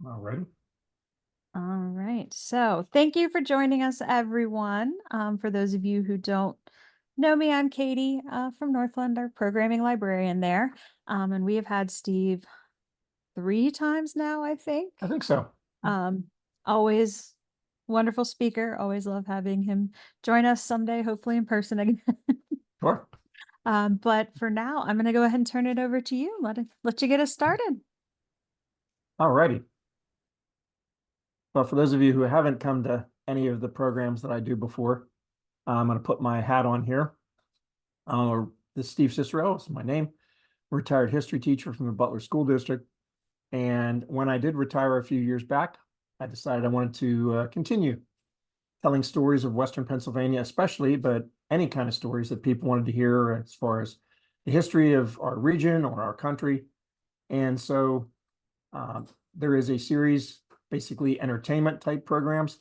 All righty. All right. So thank you for joining us, everyone. For those of you who don't know me, I'm Katie from Northland, our programming librarian there. And we have had Steve 3 times now, I think. I think so. Um, Always wonderful speaker. Always love having him join us someday, hopefully in person again. Sure. But for now, I'm going to go ahead and turn it over to you. Let you get us started. All righty. Well, for those of you who haven't come to any of the programs that I do before, I'm going to put my hat on here. This is Steve Cicero. Is my name. Retired history teacher from the Butler School District. And when I did retire a few years back, I decided I wanted to continue telling stories of Western Pennsylvania, especially, but any kind of stories that people wanted to hear as far as the history of our region or our country. And so there is a series, basically entertainment type programs.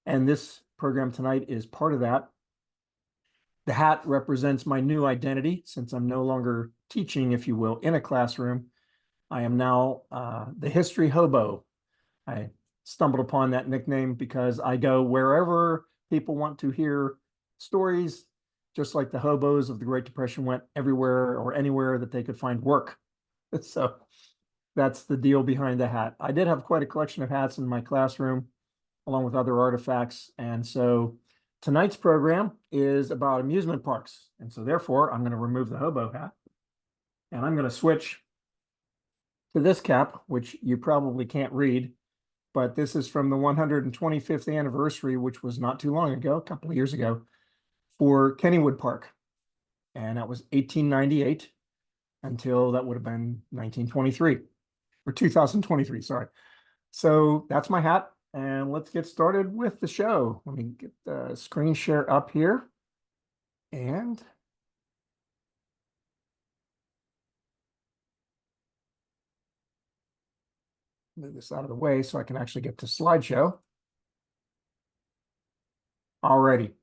And this program tonight is part of that. The hat represents my new identity since I'm no longer teaching, if you will, in a classroom. I am now the history hobo. I stumbled upon that nickname because I go wherever people want to hear stories, just like the hobos of the Great Depression went everywhere or anywhere that they could find work. So that's the deal behind the hat. I did have quite a collection of hats in my classroom, along with other artifacts. And so tonight's program is about amusement parks. And so therefore, I'm going to remove the hobo hat and I'm going to switch to this cap, which you probably can't read, but this is from the 125th anniversary, which was not too long ago, a couple of years ago, for Kennywood Park. And that was 1898 until that would have been 1923 or 2023, sorry. So that's my hat. And let's get started with the show. Let me get the screen share up here. And move this out of the way so I can actually get to slideshow. Alrighty.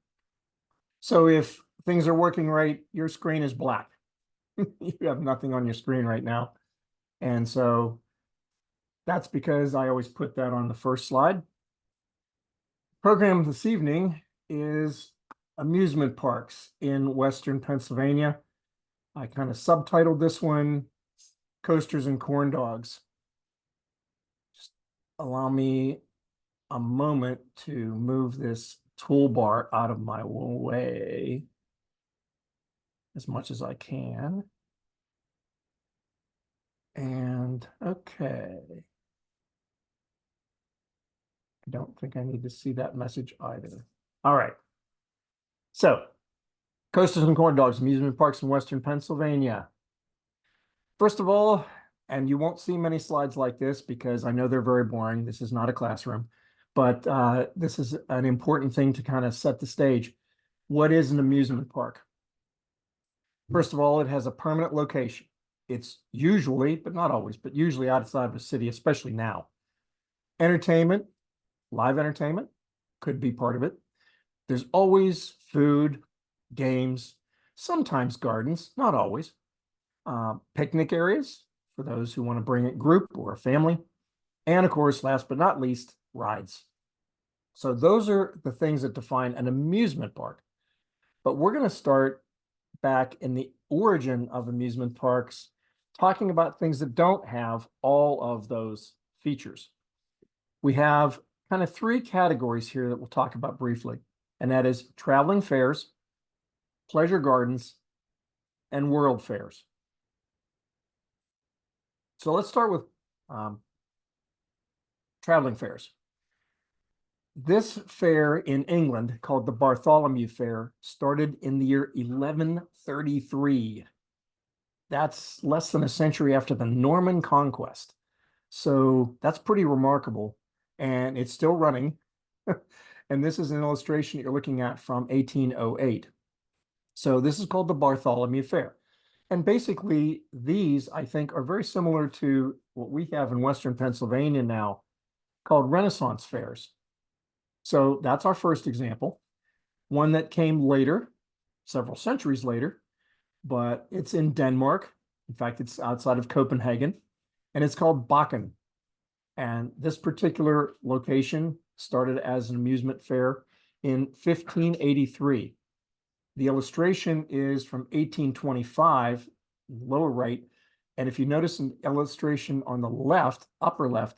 So if things are working right, your screen is black. You have nothing on your screen right now. And so that's because I always put that on the first slide. Program this evening is amusement parks in Western Pennsylvania. I kind of subtitled this one, Coasters and Corn Dogs. Just allow me a moment to move this toolbar out of my way as much as I can. And okay. I don't think I need to see that message either. All right. So, Coasters and Corn Dogs, amusement parks in Western Pennsylvania. First of all, and you won't see many slides like this because I know they're very boring. This is not a classroom, but this is an important thing to kind of set the stage. What is an amusement park? First of all, it has a permanent location. It's usually, but not always, but usually outside of a city, especially now. Entertainment, live entertainment could be part of it. There's always food, games, sometimes gardens, not always. Picnic areas for those who want to bring a group or a family. And of course, last but not least, rides. So those are the things that define an amusement park. But we're going to start back in the origin of amusement parks, talking about things that don't have all of those features. We have kind of 3 categories here that we'll talk about briefly, and that is traveling fairs, pleasure gardens, and world fairs. So let's start with traveling fairs. This fair in England, called the Bartholomew Fair, started in the year 1133. That's less than a century after the Norman Conquest. So that's pretty remarkable. And it's still running. And this is an illustration that you're looking at from 1808. So this is called the Bartholomew Fair. And basically, these, I think, are very similar to what we have in Western Pennsylvania now, called Renaissance fairs. So that's our first example. One that came later, several centuries later, but it's in Denmark. In fact, it's outside of Copenhagen, and it's called Bakken. And this particular location started as an amusement fair in 1583. The illustration is from 1825, lower right. And if you notice an illustration on the left, upper left,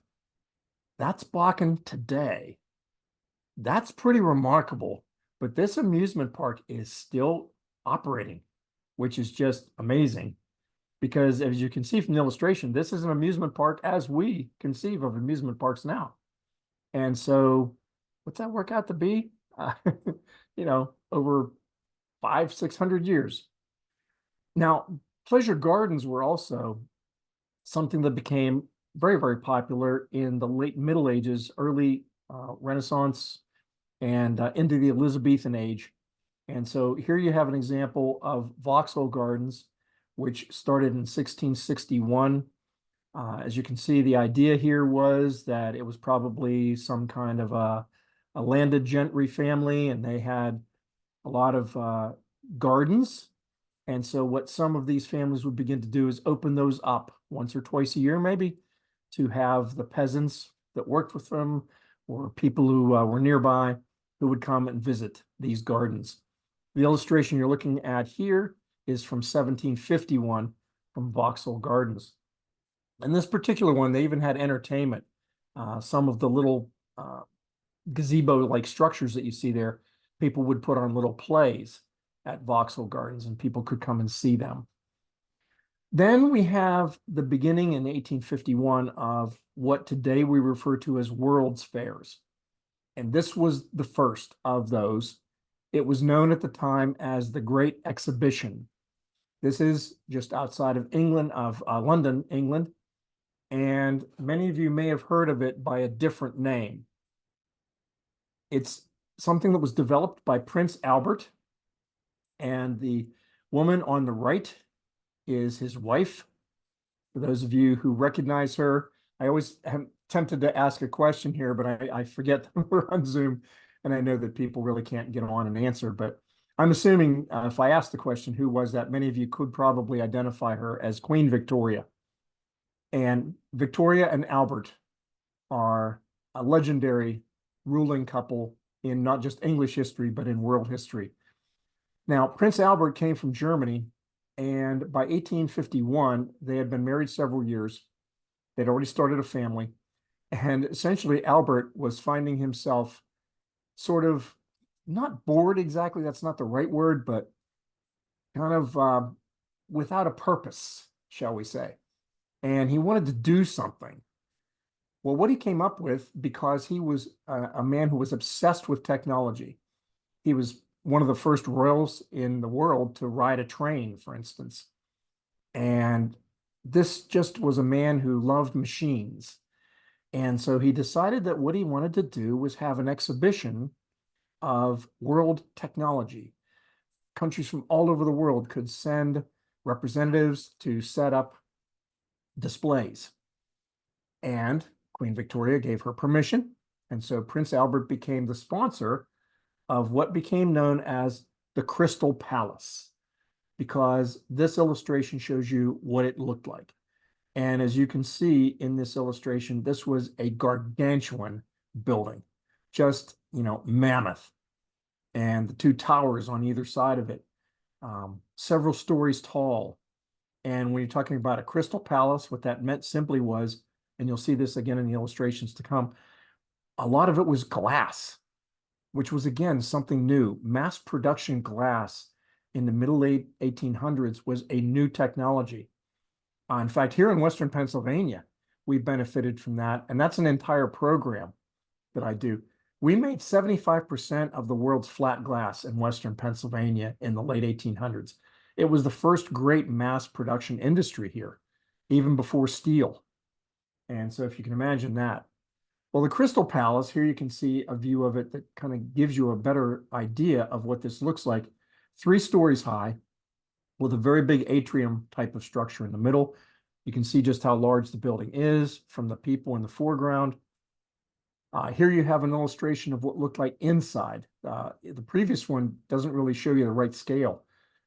that's Bakken today. That's pretty remarkable. But this amusement park is still operating, which is just amazing. Because as you can see from the illustration, this is an amusement park as we conceive of amusement parks now. And so what's that work out to be? Over 600 years. Now, pleasure gardens were also something that became very, very popular in the late Middle Ages, early Renaissance, and into the Elizabethan age. And so here you have an example of Vauxhall Gardens, which started in 1661. As you can see, the idea here was that it was probably some kind of a landed gentry family, and they had a lot of gardens. And so what some of these families would begin to do is open those up once or twice a year, maybe, to have the peasants that worked with them or people who were nearby who would come and visit these gardens. The illustration you're looking at here is from 1751 from Vauxhall Gardens. And this particular one, they even had entertainment. Some of the little gazebo-like structures that you see there, people would put on little plays at Vauxhall Gardens, and people could come and see them. Then we have the beginning in 1851 of what today we refer to as World's Fairs. And this was the first of those. It was known at the time as the Great Exhibition. This is just outside of England, of London, England. And many of you may have heard of it by a different name. It's something that was developed by Prince Albert, and the woman on the right is his wife. For those of you who recognize her, I always am tempted to ask a question here, but I forget that we're on Zoom, and I know that people really can't get on and answer. But I'm assuming if I ask the question, who was that, many of you could probably identify her as Queen Victoria. And Victoria and Albert are a legendary ruling couple in not just English history, but in world history. Now, Prince Albert came from Germany, and by 1851, they had been married several years. They'd already started a family, and essentially Albert was finding himself sort of not bored exactly, that's not the right word, but kind of without a purpose, shall we say. And he wanted to do something. Well, what he came up with, because he was a man who was obsessed with technology, he was one of the first royals in the world to ride a train, for instance. And this just was a man who loved machines. And so he decided that what he wanted to do was have an exhibition of world technology. Countries from all over the world could send representatives to set up displays. And Queen Victoria gave her permission. And so Prince Albert became the sponsor of what became known as the Crystal Palace, because this illustration shows you what it looked like. And as you can see in this illustration, this was a gargantuan building, just, mammoth. And the two towers on either side of it, several stories tall. And when you're talking about a crystal palace, what that meant simply was, and you'll see this again in the illustrations to come, a lot of it was glass, which was, again, something new. Mass production glass in the middle late 1800s was a new technology. In fact, here in Western Pennsylvania, we benefited from that. And that's an entire program that I do. We made 75% of the world's flat glass in Western Pennsylvania in the late 1800s. It was the first great mass production industry here, even before steel. And so if you can imagine that. Well, the Crystal Palace, here you can see a view of it that kind of gives you a better idea of what this looks like. 3 stories high with a very big atrium type of structure in the middle. You can see just how large the building is from the people in the foreground. Here you have an illustration of what looked like inside. The previous one doesn't really show you the right scale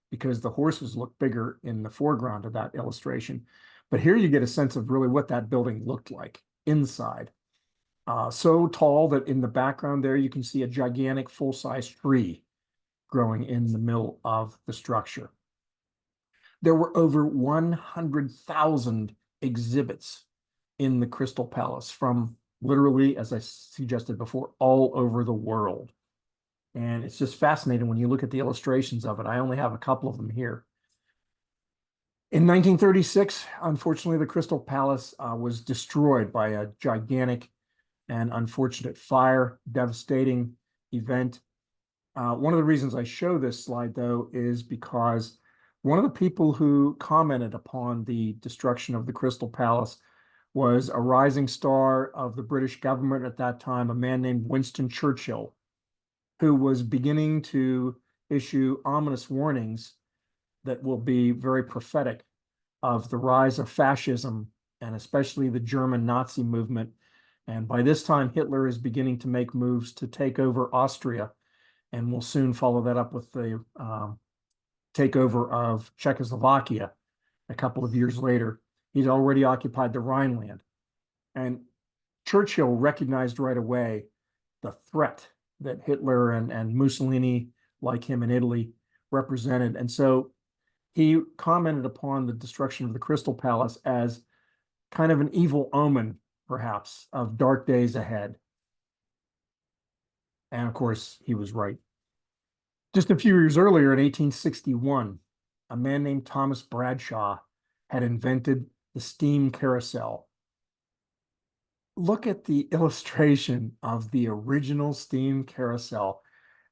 because the horses look bigger in the foreground of that illustration. But here you get a sense of really what that building looked like. inside. So tall that in the background there you can see a gigantic full-size tree growing in the middle of the structure. There were over 100,000 exhibits in the Crystal Palace from literally, as I suggested before, all over the world. And it's just fascinating when you look at the illustrations of it. I only have a couple of them here. In 1936, unfortunately, the Crystal Palace was destroyed by a gigantic and unfortunate fire, devastating event. One of the reasons I show this slide, though, is because one of the people who commented upon the destruction of the Crystal Palace was a rising star of the British government at that time, a man named Winston Churchill, who was beginning to issue ominous warnings that will be very prophetic of the rise of fascism and especially the German Nazi movement. And by this time, Hitler is beginning to make moves to take over Austria, and we'll soon follow that up with the takeover of Czechoslovakia a couple of years later. He'd already occupied the Rhineland. And Churchill recognized right away the threat that Hitler and Mussolini, like him in Italy, represented. And so he commented upon the destruction of the Crystal Palace as kind of an evil omen, perhaps, of dark days ahead. And of course, he was right. Just a few years earlier, in 1861, a man named Thomas Bradshaw had invented the steam carousel. Look at the illustration of the original steam carousel.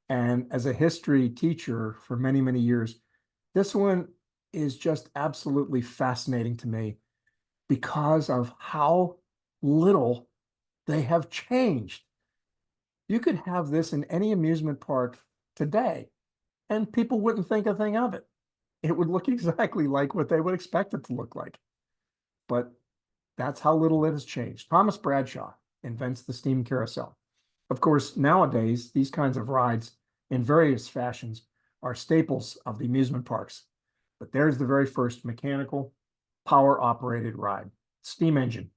And as a history teacher for many, many years, this one is just absolutely fascinating to me because of how little they have changed. You could have this in any amusement park today, and people wouldn't think a thing of it. It would look exactly like what they would expect it to look like. But that's how little it has changed. Thomas Bradshaw invents the steam carousel. Of course, nowadays, these kinds of rides in various fashions are staples of the amusement parks. But there's the very first mechanical, power-operated ride, steam engine.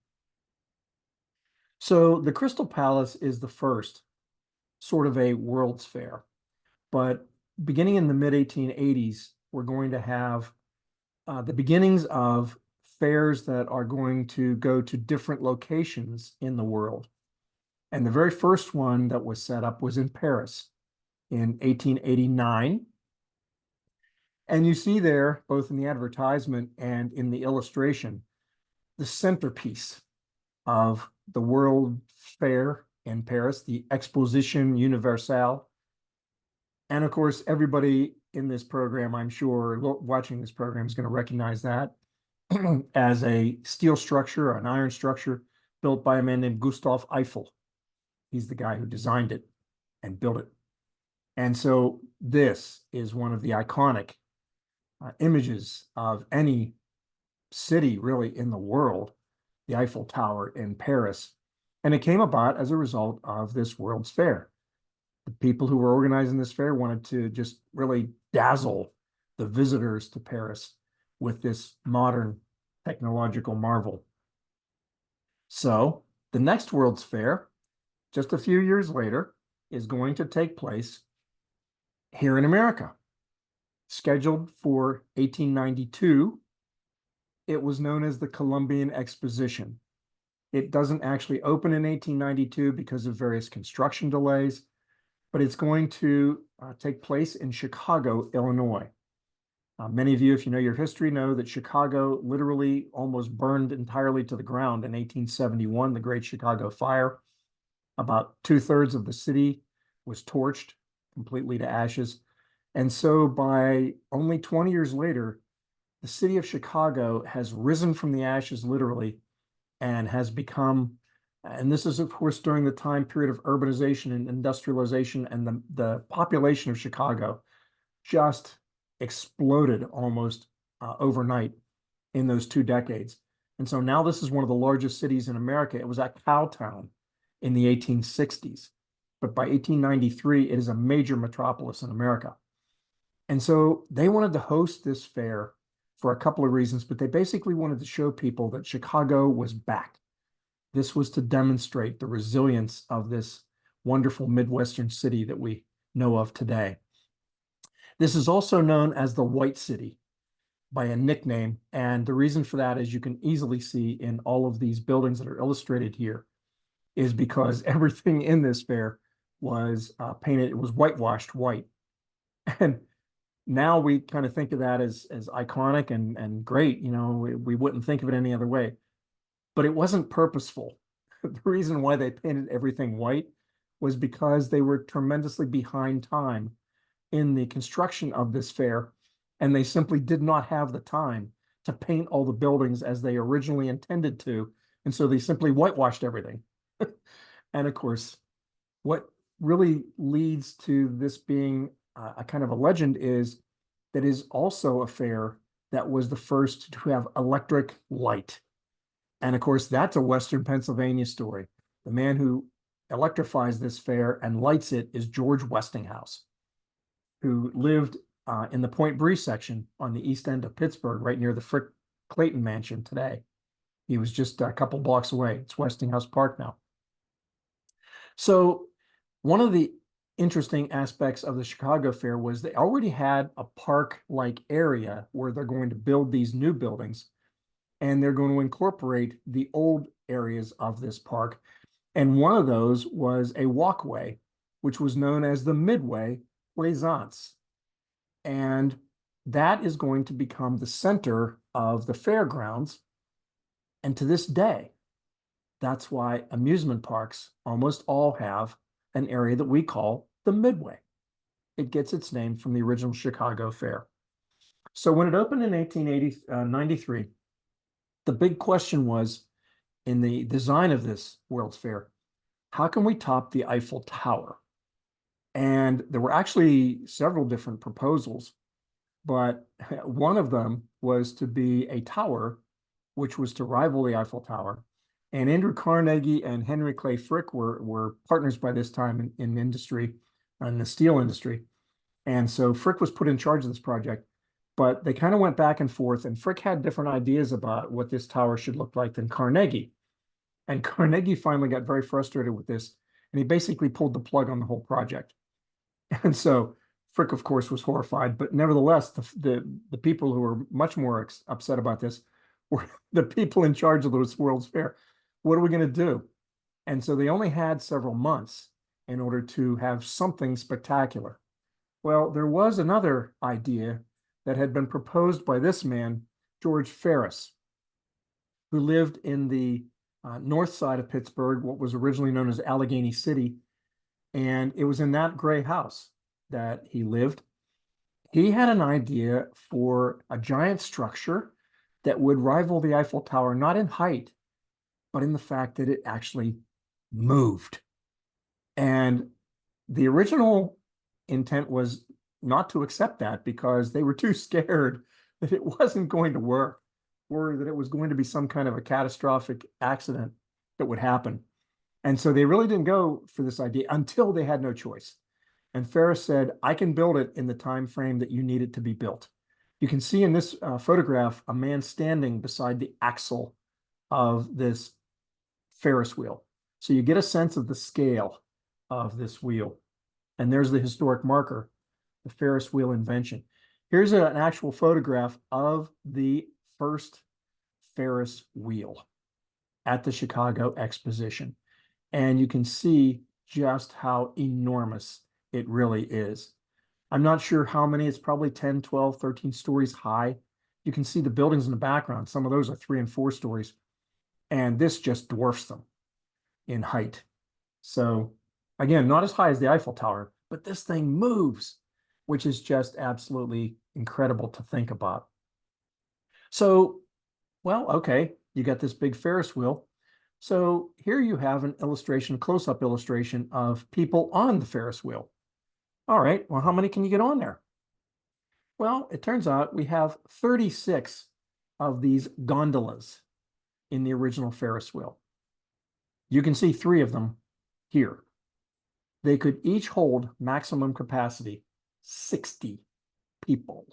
So the Crystal Palace is the first sort of a World's Fair. But beginning in the mid-1880s, we're going to have the beginnings of fairs that are going to go to different locations in the world. And the very first one that was set up was in Paris in 1889. And you see there, both in the advertisement and in the illustration, the centerpiece of the World Fair in Paris, the Exposition Universelle. And of course, everybody in this program, I'm sure, watching this program is going to recognize that as a steel structure, an iron structure built by a man named Gustave Eiffel. He's the guy who designed it and built it. And so this is one of the iconic images of any city really in the world, the Eiffel Tower in Paris. And it came about as a result of this World's Fair. The people who were organizing this fair wanted to just really dazzle the visitors to Paris with this modern technological marvel. So the next World's Fair, just a few years later, is going to take place here in America. Scheduled for 1892, it was known as the Columbian Exposition. It doesn't actually open in 1892 because of various construction delays, but it's going to take place in Chicago, Illinois. Many of you, if you know your history, know that Chicago literally almost burned entirely to the ground in 1871, the Great Chicago Fire. About 2/3 of the city was torched completely to ashes. And so by only 20 years later, the city of Chicago has risen from the ashes literally and has become, and this is of course during the time period of urbanization and industrialization, and the population of Chicago just exploded almost overnight in those 2 decades. And so now this is one of the largest cities in America. It was at Cowtown in the 1860s, but by 1893, it is a major metropolis in America. And so they wanted to host this fair for a couple of reasons, but they basically wanted to show people that Chicago was back. This was to demonstrate the resilience of this wonderful Midwestern city that we know of today. This is also known as the White City by a nickname. And the reason for that, as you can easily see in all of these buildings that are illustrated here, is because everything in this fair was painted, it was whitewashed white. And now we kind of think of that as iconic and great. You know, we wouldn't think of it any other way, but it wasn't purposeful. The reason why they painted everything white was because they were tremendously behind time in the construction of this fair, and they simply did not have the time to paint all the buildings as they originally intended to. And so they simply whitewashed everything. And of course, what really leads to this being a kind of a legend is that is also a fair that was the first to have electric light. And of course, that's a Western Pennsylvania story. The man who electrifies this fair and lights it is George Westinghouse, who lived in the Point Breeze section on the east end of Pittsburgh, right near the Frick Clayton Mansion today. He was just a couple blocks away. It's Westinghouse Park now. So one of the interesting aspects of the Chicago Fair was they already had a park-like area where they're going to build these new buildings, and they're going to incorporate the old areas of this park. And one of those was a walkway, which was known as the Midway Plaisance. And that is going to become the center of the fairgrounds. And to this day, that's why amusement parks almost all have an area that we call the Midway. It gets its name from the original Chicago Fair. So when it opened in 1893, the big question was, in the design of this World's Fair, how can we top the Eiffel Tower? And there were actually several different proposals, but one of them was to be a tower, which was to rival the Eiffel Tower. And Andrew Carnegie and Henry Clay Frick were partners by this time in industry, in the steel industry. And so Frick was put in charge of this project, but they kind of went back and forth, and Frick had different ideas about what this tower should look like than Carnegie. And Carnegie finally got very frustrated with this, and he basically pulled the plug on the whole project. And so Frick, of course, was horrified, but nevertheless, the people who were much more upset about this were the people in charge of this World's Fair. What are we going to do? And so they only had several months in order to have something spectacular. Well, there was another idea that had been proposed by this man, George Ferris, who lived in the north side of Pittsburgh, what was originally known as Allegheny City. And it was in that gray house that he lived. He had an idea for a giant structure that would rival the Eiffel Tower, not in height, but in the fact that it actually moved. And the original intent was not to accept that because they were too scared that it wasn't going to work, or that it was going to be some kind of a catastrophic accident that would happen. And so they really didn't go for this idea until they had no choice. And Ferris said, I can build it in the time frame that you need it to be built. You can see in this photograph a man standing beside the axle of this Ferris wheel. So you get a sense of the scale of this wheel. And there's the historic marker, the Ferris wheel invention. Here's an actual photograph of the first Ferris wheel at the Chicago Exposition. And you can see just how enormous it really is. I'm not sure how many, it's probably 10, 12, 13 stories high. You can see the buildings in the background. Some of those are 3 and 4 stories. And this just dwarfs them in height. So again, not as high as the Eiffel Tower, but this thing moves, which is just absolutely incredible to think about. So, well, okay, you got this big Ferris wheel. So here you have an illustration, close-up illustration of people on the Ferris wheel. All right, well, how many can you get on there? Well, it turns out we have 36 of these gondolas in the original Ferris wheel. You can see 3 of them here. They could each hold maximum capacity 60 people.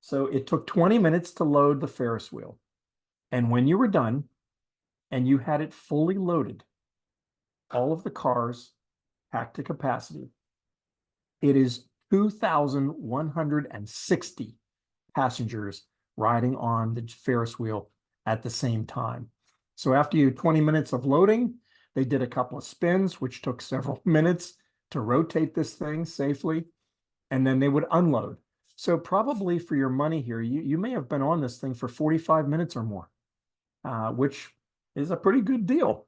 So it took 20 minutes to load the Ferris wheel. And when you were done, and you had it fully loaded, all of the cars packed to capacity, it is 2,160 passengers riding on the Ferris wheel at the same time. So after 20 minutes of loading, they did a couple of spins, which took several minutes to rotate this thing safely, and then they would unload. So probably for your money here, you may have been on this thing for 45 minutes or more, which is a pretty good deal.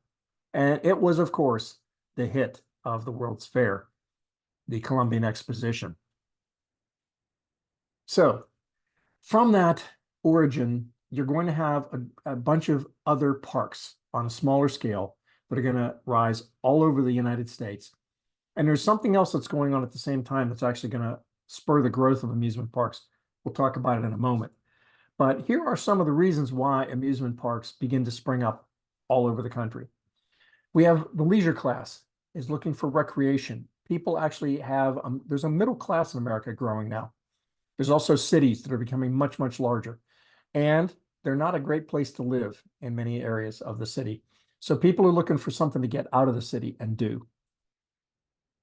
And it was, of course, the hit of the World's Fair, the Columbian Exposition. So from that origin, you're going to have a bunch of other parks on a smaller scale that are going to rise all over the United States. And there's something else that's going on at the same time that's actually going to spur the growth of amusement parks. We'll talk about it in a moment. But here are some of the reasons why amusement parks begin to spring up all over the country. We have the leisure class is looking for recreation. People actually have, there's a middle class in America growing now. There's also cities that are becoming much, much larger. And they're not a great place to live in many areas of the city. So people are looking for something to get out of the city and do.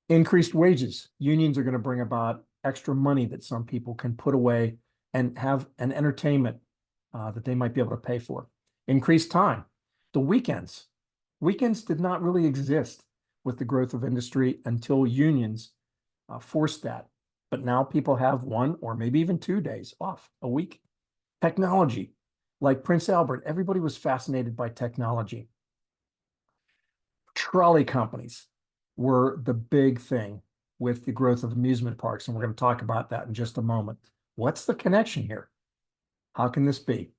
Increased wages. Unions are going to bring about extra money that some people can put away and have an entertainment that they might be able to pay for. Increased time. The weekends. Weekends did not really exist with the growth of industry until unions forced that. But now people have 1 or maybe even 2 days off a week. Technology. Like Prince Albert, everybody was fascinated by technology. Trolley companies were the big thing with the growth of amusement parks, and we're going to talk about that in just a moment. What's the connection here? How can this be?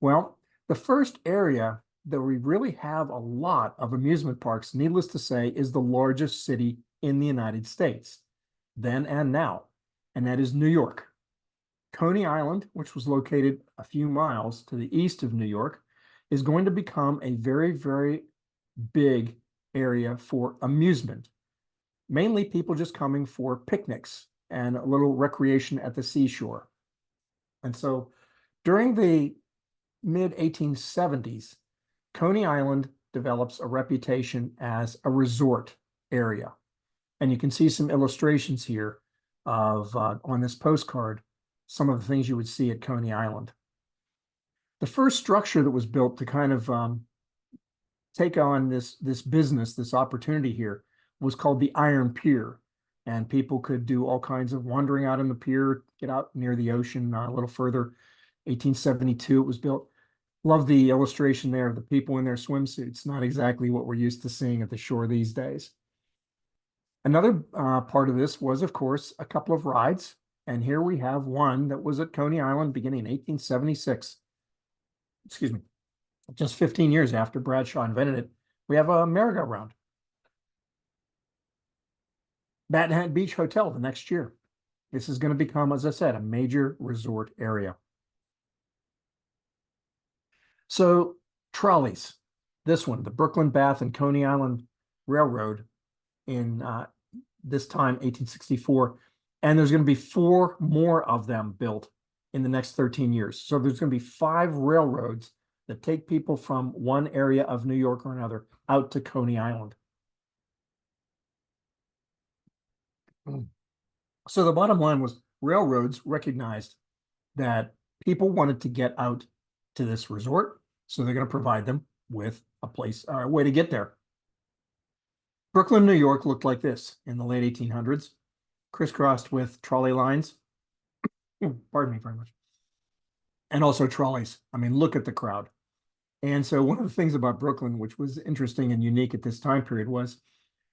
Well, the first area that we really have a lot of amusement parks, needless to say, is the largest city in the United States, then and now, and that is New York. Coney Island, which was located a few miles to the east of New York, is going to become a very, very big area for amusement. Mainly people just coming for picnics and a little recreation at the seashore. And so during the mid-1870s, Coney Island develops a reputation as a resort area. And you can see some illustrations here of, on this postcard, some of the things you would see at Coney Island. The first structure that was built to kind of take on this business, this opportunity here, was called the Iron Pier. And people could do all kinds of wandering out on the pier, get out near the ocean a little further. 1872 it was built. Love the illustration there of the people in their swimsuits. Not exactly what we're used to seeing at the shore these days. Another part of this was, of course, a couple of rides. And here we have one that was at Coney Island beginning in 1876. Excuse me, just 15 years after Bradshaw invented it. We have a merry-go-round. Manhattan Beach Hotel the next year. This is going to become, as I said, a major resort area. So trolleys, this one, the Brooklyn, Bath, and Coney Island Railroad in this time, 1864. And there's going to be 4 more of them built in the next 13 years. So there's going to be 5 railroads that take people from one area of New York or another out to Coney Island. So the bottom line was railroads recognized that people wanted to get out to this resort, so they're going to provide them with a place, a way to get there. Brooklyn, New York looked like this in the late 1800s, crisscrossed with trolley lines. Pardon me very much. And also trolleys. I mean, look at the crowd. And so one of the things about Brooklyn, which was interesting and unique at this time period, was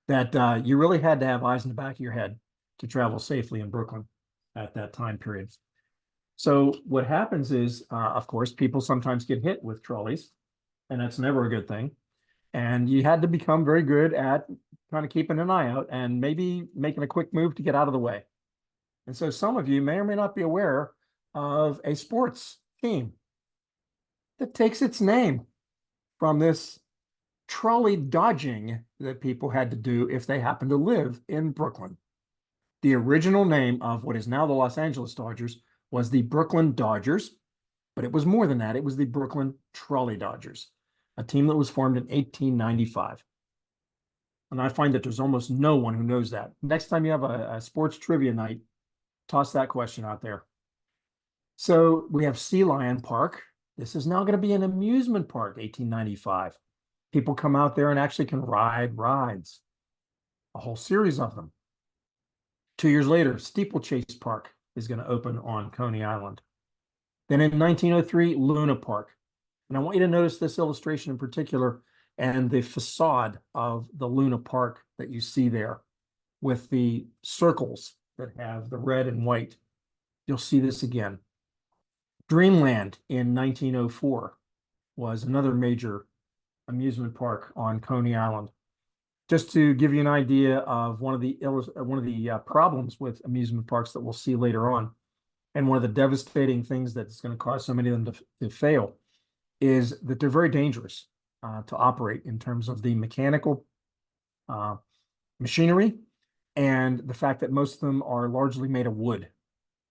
that you really had to have eyes in the back of your head to travel safely in Brooklyn at that time period. So what happens is, of course, people sometimes get hit with trolleys, and that's never a good thing. And you had to become very good at kind of keeping an eye out and maybe making a quick move to get out of the way. And so some of you may or may not be aware of a sports team that takes its name from this trolley dodging that people had to do if they happened to live in Brooklyn. The original name of what is now the Los Angeles Dodgers was the Brooklyn Dodgers, but it was more than that. It was the Brooklyn Trolley Dodgers. a team that was formed in 1895. And I find that there's almost no one who knows that. Next time you have a sports trivia night, toss that question out there. So we have Sea Lion Park. This is now going to be an amusement park, 1895. People come out there and actually can ride rides, a whole series of them. 2 years later, Steeplechase Park is going to open on Coney Island. Then in 1903, Luna Park. And I want you to notice this illustration in particular and the facade of the Luna Park that you see there with the circles that have the red and white. You'll see this again. Dreamland in 1904 was another major amusement park on Coney Island. Just to give you an idea of one of the problems with amusement parks that we'll see later on, and one of the devastating things that's going to cause so many of them to fail, is that they're very dangerous to operate in terms of the mechanical machinery and the fact that most of them are largely made of wood.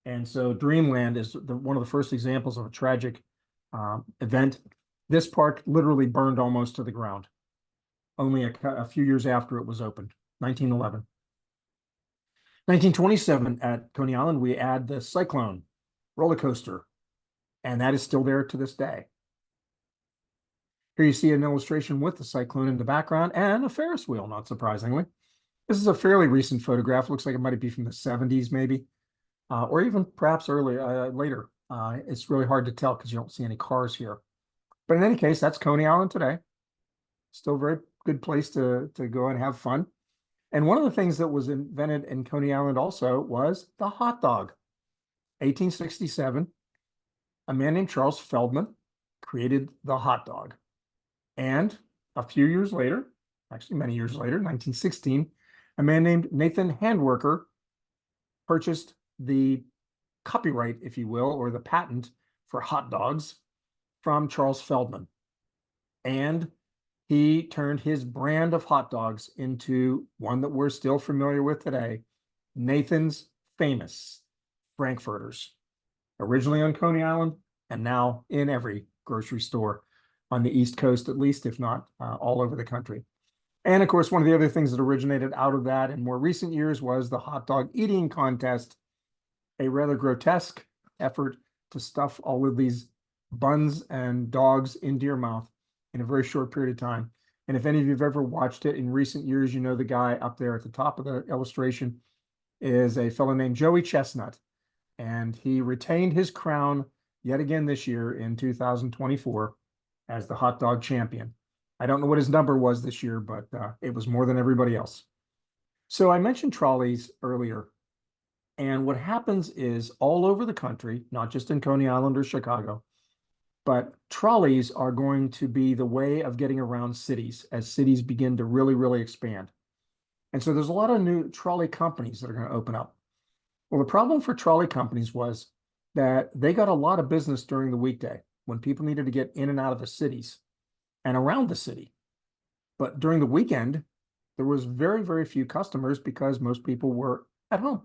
And so Dreamland is one of the first examples of a tragic event. This park literally burned almost to the ground only a few years after it was opened, 1911. 1927 at Coney Island, we add the Cyclone roller coaster, and that is still there to this day. Here you see an illustration with the Cyclone in the background and a Ferris wheel, not surprisingly. This is a fairly recent photograph. Looks like it might be from the 70s, maybe, or even perhaps later. It's really hard to tell because you don't see any cars here. But in any case, that's Coney Island today. Still a very good place to go and have fun. And one of the things that was invented in Coney Island also was the hot dog. 1867, a man named Charles Feldman created the hot dog. And a few years later, actually many years later, 1916, a man named Nathan Handwerker purchased the copyright, if you will, or the patent for hot dogs from Charles Feldman. And he turned his brand of hot dogs into one that we're still familiar with today, Nathan's Famous Frankfurters, originally on Coney Island and now in every grocery store on the East Coast, at least, if not all over the country. And of course, one of the other things that originated out of that in more recent years was the hot dog eating contest, a rather grotesque effort to stuff all of these buns and dogs into your mouth in a very short period of time. And if any of you have ever watched it in recent years, you know the guy up there at the top of the illustration is a fellow named Joey Chestnut. And he retained his crown yet again this year in 2024 as the hot dog champion. I don't know what his number was this year, but it was more than everybody else. So I mentioned trolleys earlier. And what happens is all over the country, not just in Coney Island or Chicago, but trolleys are going to be the way of getting around cities as cities begin to really, really expand. And so there's a lot of new trolley companies that are going to open up. Well, the problem for trolley companies was that they got a lot of business during the weekday when people needed to get in and out of the cities and around the city. But during the weekend, there was very, very few customers because most people were at home.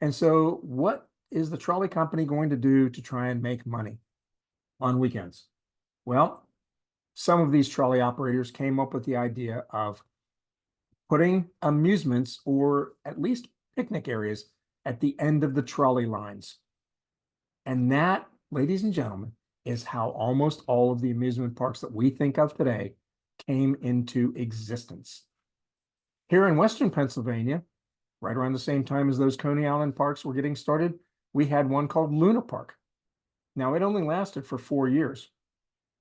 And so what is the trolley company going to do to try and make money on weekends? Well, some of these trolley operators came up with the idea of putting amusements or at least picnic areas at the end of the trolley lines. And that, ladies and gentlemen, is how almost all of the amusement parks that we think of today came into existence. Here in Western Pennsylvania, right around the same time as those Coney Island parks were getting started, we had one called Luna Park. Now, it only lasted for 4 years,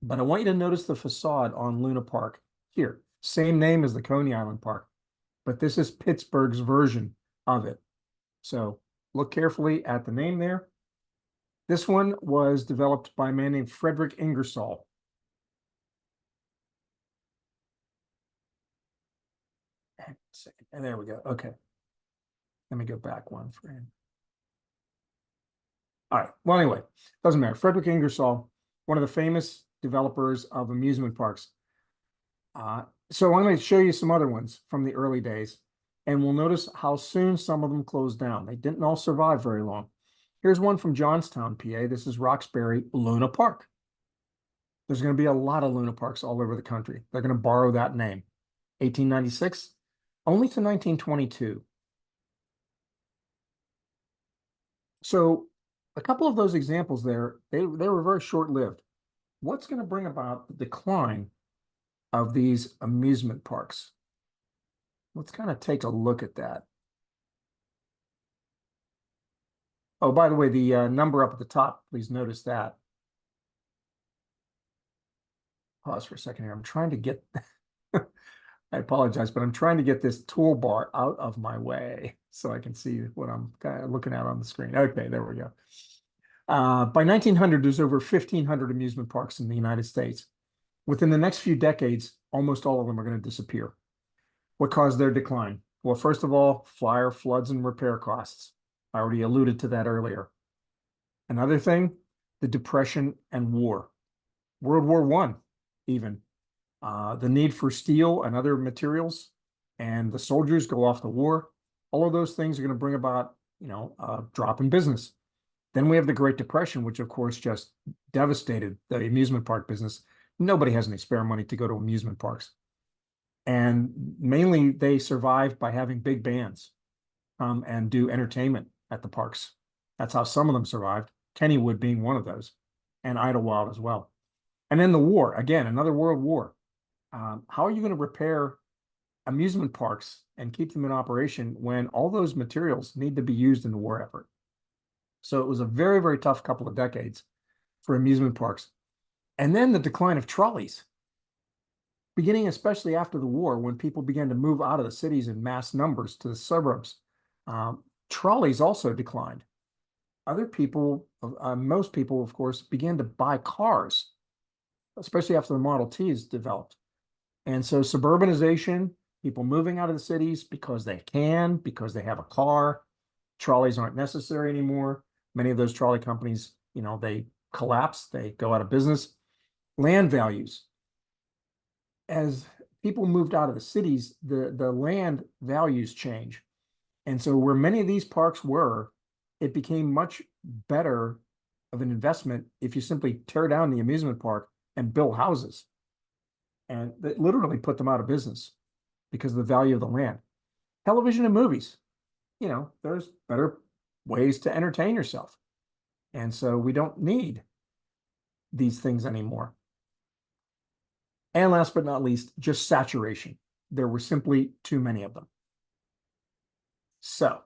but I want you to notice the facade on Luna Park here. Same name as the Coney Island Park, but this is Pittsburgh's version of it. So look carefully at the name there. This one was developed by a man named Frederick Ingersoll. And there we go. Okay. Let me go back one frame. All right. Well, anyway, doesn't matter. Frederick Ingersoll, one of the famous developers of amusement parks. So I'm going to show you some other ones from the early days, and we'll notice how soon some of them closed down. They didn't all survive very long. Here's one from Johnstown, PA. This is Roxbury Luna Park. There's going to be a lot of Luna Parks all over the country. They're going to borrow that name. 1896, only to 1922. So a couple of those examples there, they were very short-lived. What's going to bring about the decline of these amusement parks? Let's kind of take a look at that. Oh, by the way, the number up at the top, please notice that. Pause for a second here. I'm trying to get, I apologize, but I'm trying to get this toolbar out of my way so I can see what I'm kind of looking at on the screen. Okay, there we go. By 1900, there's over 1,500 amusement parks in the United States. Within the next few decades, almost all of them are going to disappear. What caused their decline? Well, first of all, fire, floods, and repair costs. I already alluded to that earlier. Another thing, the Depression and war. World War I, even. The need for steel and other materials, and the soldiers go off to war. All of those things are going to bring about, a drop in business. Then we have the Great Depression, which of course just devastated the amusement park business. Nobody has any spare money to go to amusement parks. And mainly they survived by having big bands and do entertainment at the parks. That's how some of them survived, Kennywood being one of those, and Idlewild as well. And then the war, again, another world war. How are you going to repair amusement parks and keep them in operation when all those materials need to be used in the war effort? So it was a very, very tough couple of decades for amusement parks. And then the decline of trolleys, beginning especially after the war, when people began to move out of the cities in mass numbers to the suburbs. Trolleys also declined. Other people, most people, of course, began to buy cars, especially after the Model Ts developed. And so suburbanization, people moving out of the cities because they can, because they have a car. Trolleys aren't necessary anymore. Many of those trolley companies, they collapse, they go out of business. Land values. As people moved out of the cities, the land values change. And so where many of these parks were, it became much better of an investment if you simply tear down the amusement park and build houses. And that literally put them out of business because of the value of the land. Television and movies, there's better ways to entertain yourself. And so we don't need these things anymore. And last but not least, just saturation. There were simply too many of them. So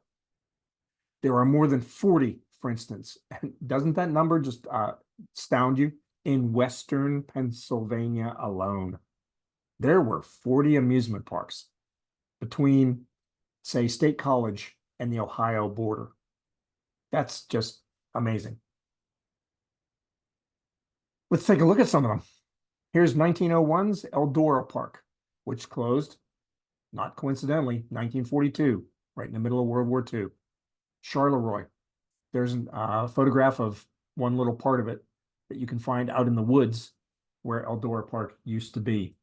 there are more than 40, for instance. Doesn't that number just astound you? In Western Pennsylvania alone, there were 40 amusement parks between, say, State College and the Ohio border. That's just amazing. Let's take a look at some of them. Here's 1901's Eldora Park, which closed, not coincidentally, 1942, right in the middle of World War II. Charleroi. There's a photograph of one little part of it that you can find out in the woods where Eldora Park used to be.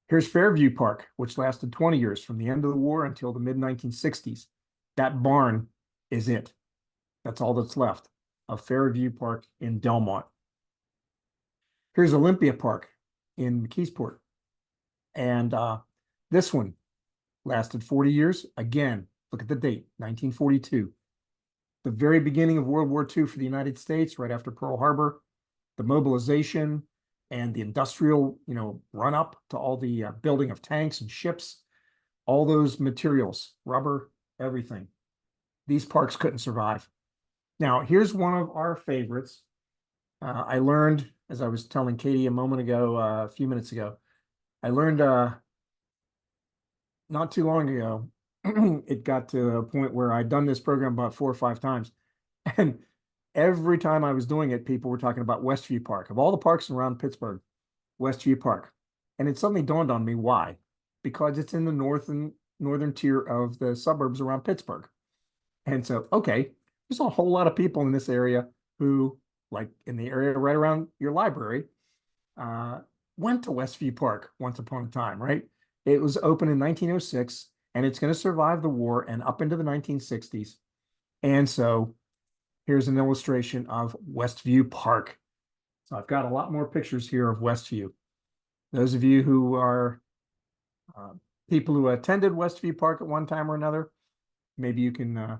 Here's Fairview Park, which lasted 20 years from the end of the war until the mid-1960s. That barn is it. That's all that's left of Fairview Park in Delmont. Here's Olympia Park in McKeesport. And this one lasted 40 years. Again, look at the date, 1942. The very beginning of World War II for the United States, right after Pearl Harbor, the mobilization and the industrial, run up to all the building of tanks and ships, all those materials, rubber, everything. These parks couldn't survive. Now, here's one of our favorites. I learned, as I was telling Katie a few minutes ago, I learned not too long ago, it got to a point where I'd done this program about 4 or 5 times. And every time I was doing it, people were talking about Westview Park. Of all the parks around Pittsburgh, Westview Park. And it suddenly dawned on me why. Because it's in the northern tier of the suburbs around Pittsburgh. And so, okay, there's a whole lot of people in this area who, like in the area right around your library, went to Westview Park once upon a time, right? It was opened in 1906, and it's going to survive the war and up into the 1960s. And so here's an illustration of Westview Park. So I've got a lot more pictures here of Westview. Those of you who are people who attended Westview Park at one time or another, maybe you can,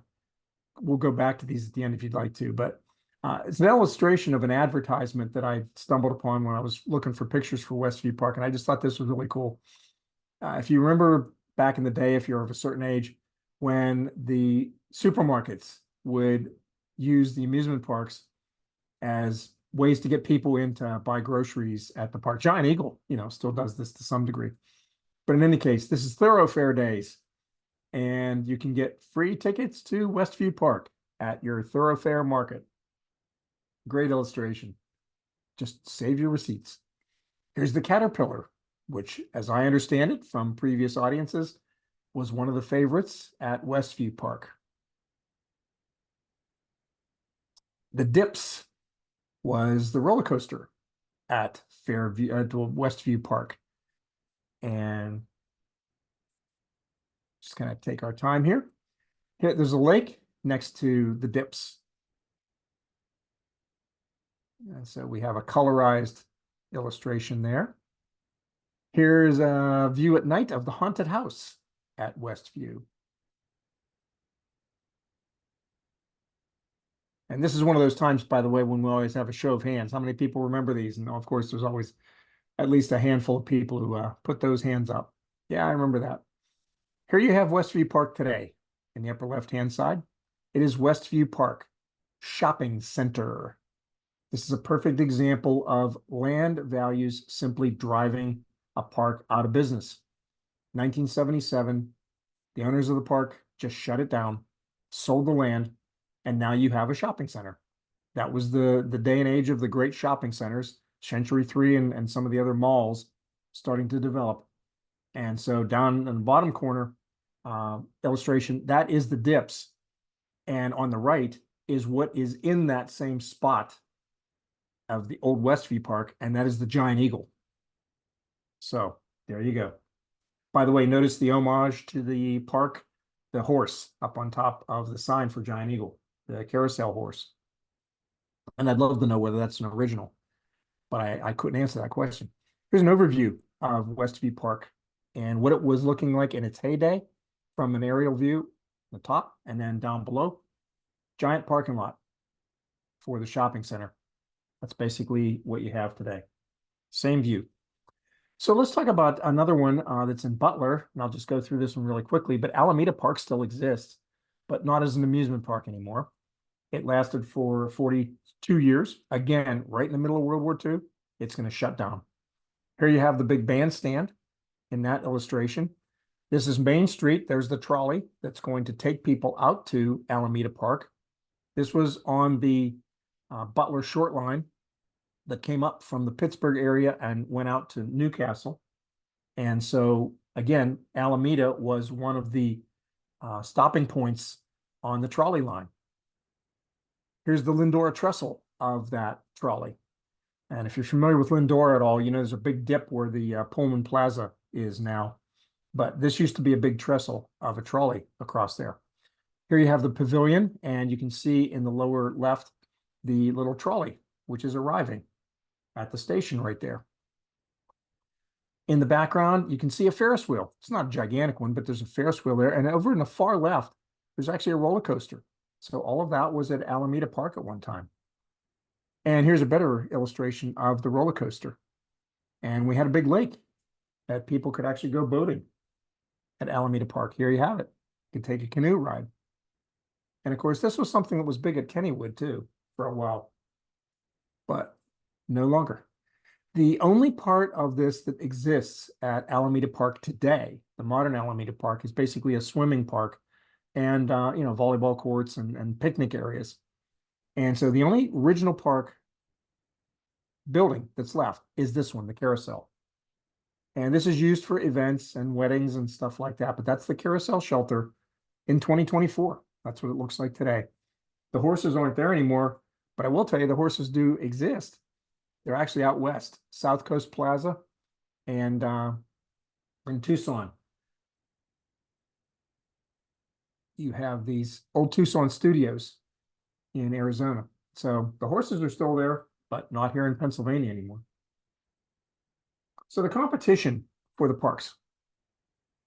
we'll go back to these at the end if you'd like to, but it's an illustration of an advertisement that I stumbled upon when I was looking for pictures for Westview Park, and I just thought this was really cool. If you remember back in the day, if you're of a certain age, when the supermarkets would use the amusement parks as ways to get people in to buy groceries at the park. Giant Eagle, still does this to some degree. But in any case, this is Thoroughfare Days, and you can get free tickets to Westview Park at your Thoroughfare Market. Great illustration. Just save your receipts. Here's the Caterpillar, which, as I understand it from previous audiences, was one of the favorites at Westview Park. The Dips was the roller coaster at Westview Park. And just kind of take our time here. There's a lake next to the Dips. And so we have a colorized illustration there. Here's a view at night of the haunted house at Westview. And this is one of those times, by the way, when we always have a show of hands. How many people remember these? And of course, there's always at least a handful of people who put those hands up. Yeah, I remember that. Here you have Westview Park today in the upper left-hand side. It is Westview Park Shopping Center. This is a perfect example of land values simply driving a park out of business. 1977, the owners of the park just shut it down, sold the land, and now you have a shopping center. That was the day and age of the great shopping centers, Century 3 and some of the other malls starting to develop. And so down in the bottom corner illustration, that is the Dips. And on the right is what is in that same spot of the old Westview Park, and that is the Giant Eagle. So there you go. By the way, notice the homage to the park, the horse up on top of the sign for Giant Eagle, the carousel horse. And I'd love to know whether that's an original, but I couldn't answer that question. Here's an overview of Westview Park and what it was looking like in its heyday from an aerial view, the top, and then down below. Giant parking lot for the shopping center. That's basically what you have today. Same view. So let's talk about another one that's in Butler, and I'll just go through this one really quickly, but Alameda Park still exists, but not as an amusement park anymore. It lasted for 42 years. Again, right in the middle of World War II, it's going to shut down. Here you have the big bandstand in that illustration. This is Main Street. There's the trolley that's going to take people out to Alameda Park. This was on the Butler Short Line that came up from the Pittsburgh area and went out to Newcastle. And so, again, Alameda was one of the stopping points on the trolley line. Here's the Lindora trestle of that trolley. And if you're familiar with Lindora at all, you know there's a big dip where the Pullman Plaza is now. But this used to be a big trestle of a trolley across there. Here you have the pavilion, and you can see in the lower left the little trolley, which is arriving at the station right there. In the background, you can see a Ferris wheel. It's not a gigantic one, but there's a Ferris wheel there. And over in the far left, there's actually a roller coaster. So all of that was at Alameda Park at one time. And here's a better illustration of the roller coaster. And we had a big lake that people could actually go boating at Alameda Park. Here you have it. You can take a canoe ride. And of course, this was something that was big at Kennywood too for a while, but no longer. The only part of this that exists at Alameda Park today, the modern Alameda Park, is basically a swimming park and volleyball courts and picnic areas. And so the only original park building that's left is this one, the carousel. And this is used for events and weddings and stuff like that. But that's the carousel shelter in 2024. That's what it looks like today. The horses aren't there anymore, but I will tell you the horses do exist. They're actually out west, South Coast Plaza and in Tucson. You have these old Tucson studios in Arizona. So the horses are still there, but not here in Pennsylvania anymore. So the competition for the parks,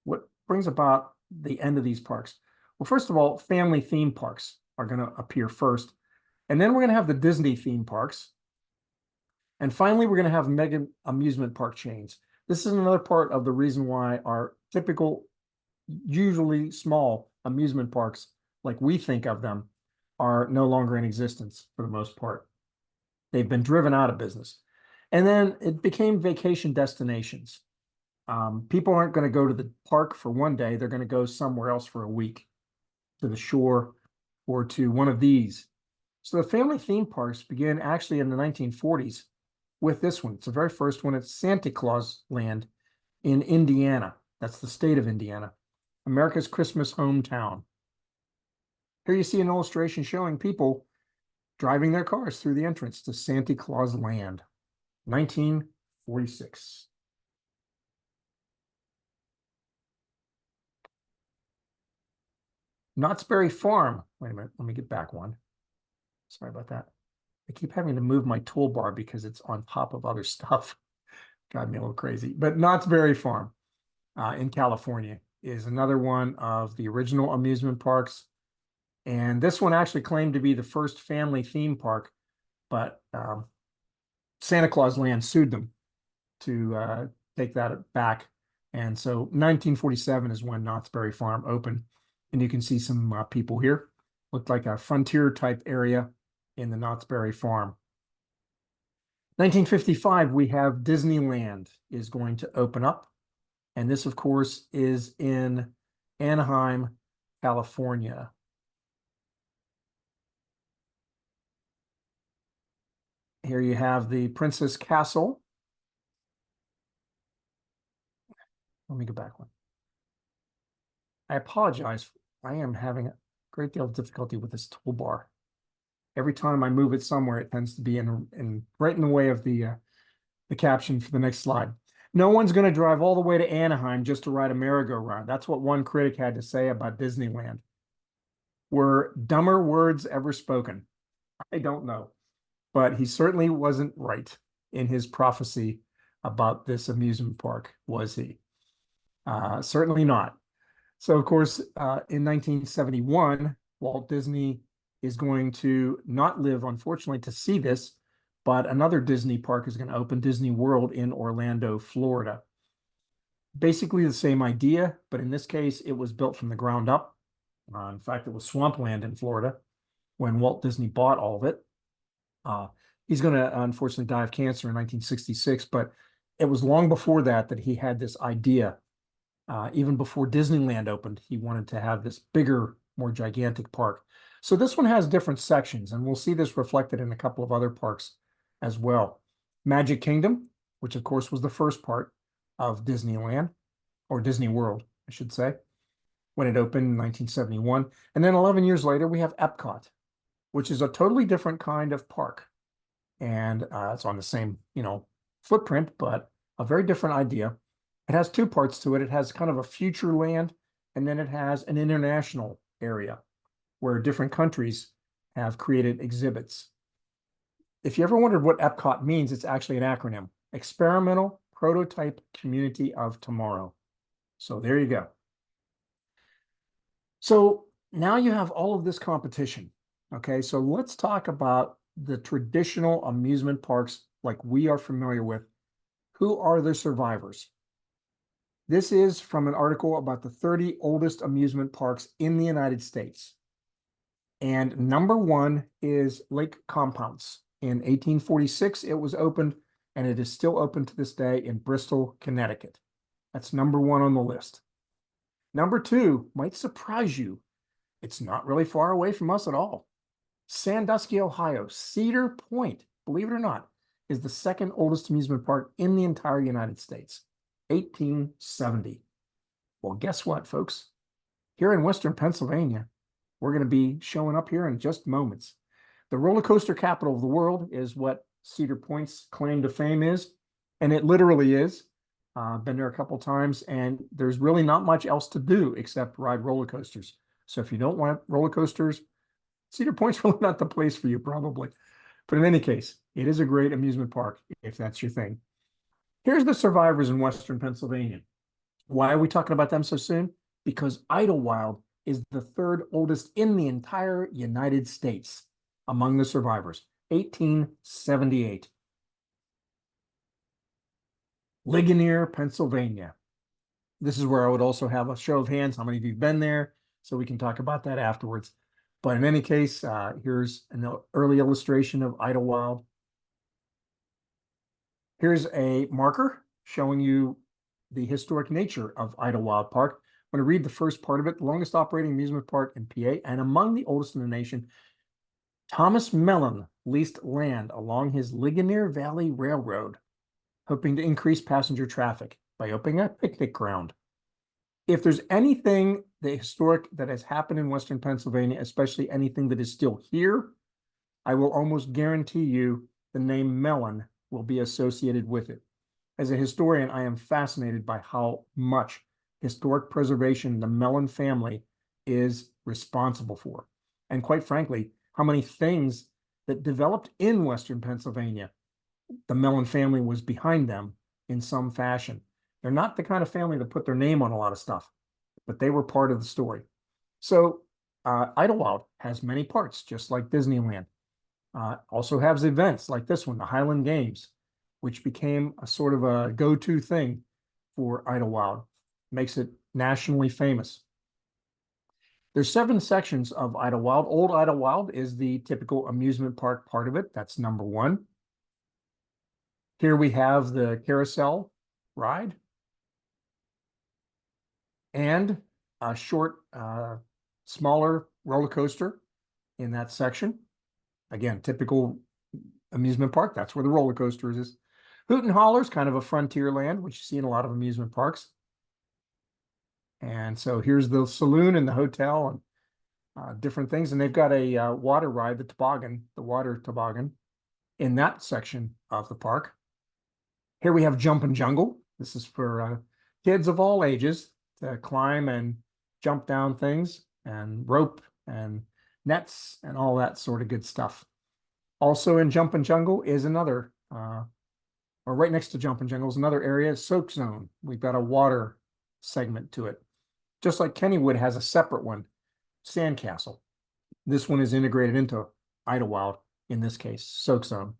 what brings about the end of these parks? Well, first of all, family theme parks are going to appear first. And then we're going to have the Disney theme parks. And finally, we're going to have mega amusement park chains. This is another part of the reason why our typical, usually small amusement parks, like we think of them, are no longer in existence for the most part. They've been driven out of business. And then it became vacation destinations. People aren't going to go to the park for one day. They're going to go somewhere else for a week, to the shore or to one of these. So the family theme parks began actually in the 1940s with this one. It's the very first one. It's Santa Claus Land in Indiana. That's the state of Indiana, America's Christmas hometown. Here you see an illustration showing people driving their cars through the entrance to Santa Claus Land, 1946. Knott's Berry Farm. Wait a minute, let me get back one. Sorry about that. I keep having to move my toolbar because it's on top of other stuff. Got me a little crazy. But Knott's Berry Farm in California is another one of the original amusement parks. And this one actually claimed to be the first family theme park, but Santa Claus Land sued them to take that back. And so 1947 is when Knott's Berry Farm opened. And you can see some people here. Looked like a frontier type area in the Knott's Berry Farm. 1955, we have Disneyland is going to open up. And this, of course, is in Anaheim, California. Here you have the Princess Castle. Let me go back one. I apologize. I am having a great deal of difficulty with this toolbar. Every time I move it somewhere, it tends to be right in the way of the caption for the next slide. No one's going to drive all the way to Anaheim just to ride a merry-go-round. That's what one critic had to say about Disneyland. Were dumber words ever spoken? I don't know. But he certainly wasn't right in his prophecy about this amusement park, was he? Certainly not. So, of course, in 1971, Walt Disney is going to not live, unfortunately, to see this, but another Disney park is going to open, Disney World in Orlando, Florida. Basically the same idea, but in this case, it was built from the ground up. In fact, it was swampland in Florida when Walt Disney bought all of it. He's going to unfortunately die of cancer in 1966, but it was long before that he had this idea. Even before Disneyland opened, he wanted to have this bigger, more gigantic park. So this one has different sections, and we'll see this reflected in a couple of other parks as well. Magic Kingdom, which of course was the first part of Disneyland, or Disney World, I should say, when it opened in 1971. And then 11 years later, we have Epcot, which is a totally different kind of park. And it's on the same, footprint, but a very different idea. It has two parts to it. It has kind of a future land, and then it has an international area where different countries have created exhibits. If you ever wondered what Epcot means, it's actually an acronym: Experimental Prototype Community of Tomorrow. So there you go. So now you have all of this competition. Okay, so let's talk about the traditional amusement parks like we are familiar with. Who are the survivors? This is from an article about the 30 oldest amusement parks in the United States. And number one is Lake Compounce. In 1846, it was opened, and it is still open to this day in Bristol, Connecticut. That's number one on the list. Number two might surprise you. It's not really far away from us at all. Sandusky, Ohio, Cedar Point, believe it or not, is the second oldest amusement park in the entire United States, 1870. Well, guess what, folks? Here in Western Pennsylvania, we're going to be showing up here in just moments. The roller coaster capital of the world is what Cedar Point's claim to fame is, and it literally is. Been there a couple times, and there's really not much else to do except ride roller coasters. So if you don't want roller coasters, Cedar Point's really not the place for you, probably. But in any case, it is a great amusement park if that's your thing. Here's the survivors in Western Pennsylvania. Why are we talking about them so soon? Because Idlewild is the third oldest in the entire United States among the survivors, 1878. Ligonier, Pennsylvania. This is where I would also have a show of hands. How many of you have been there? So we can talk about that afterwards. But in any case, here's an early illustration of Idlewild. Here's a marker showing you the historic nature of Idlewild Park. I'm going to read the first part of it. The longest operating amusement park in PA and among the oldest in the nation. Thomas Mellon leased land along his Ligonier Valley Railroad, hoping to increase passenger traffic by opening a picnic ground. If there's anything the historic that has happened in Western Pennsylvania, especially anything that is still here, I will almost guarantee you the name Mellon will be associated with it. As a historian, I am fascinated by how much historic preservation the Mellon family is responsible for. And quite frankly, how many things that developed in Western Pennsylvania, the Mellon family was behind them in some fashion. They're not the kind of family that put their name on a lot of stuff, but they were part of the story. So Idlewild has many parts, just like Disneyland. Also has events like this one, the Highland Games, which became a sort of a go-to thing for Idlewild. Makes it nationally famous. There's 7 sections of Idlewild. Old Idlewild is the typical amusement park part of it. That's number 1. Here we have the carousel ride and a short, smaller roller coaster in that section. Again, typical amusement park. That's where the roller coaster is. Hoot and Holler is kind of a frontier land, which you see in a lot of amusement parks. And so here's the saloon and the hotel and different things. And they've got a water ride, the toboggan, the water toboggan in that section of the park. Here we have Jump and Jungle. This is for kids of all ages to climb and jump down things and rope and nets and all that sort of good stuff. Also in Jump and Jungle is another, or right next to Jump and Jungle is another area, Soak Zone. We've got a water segment to it. Just like Kennywood has a separate one, Sandcastle. This one is integrated into Idlewild, in this case, Soak Zone.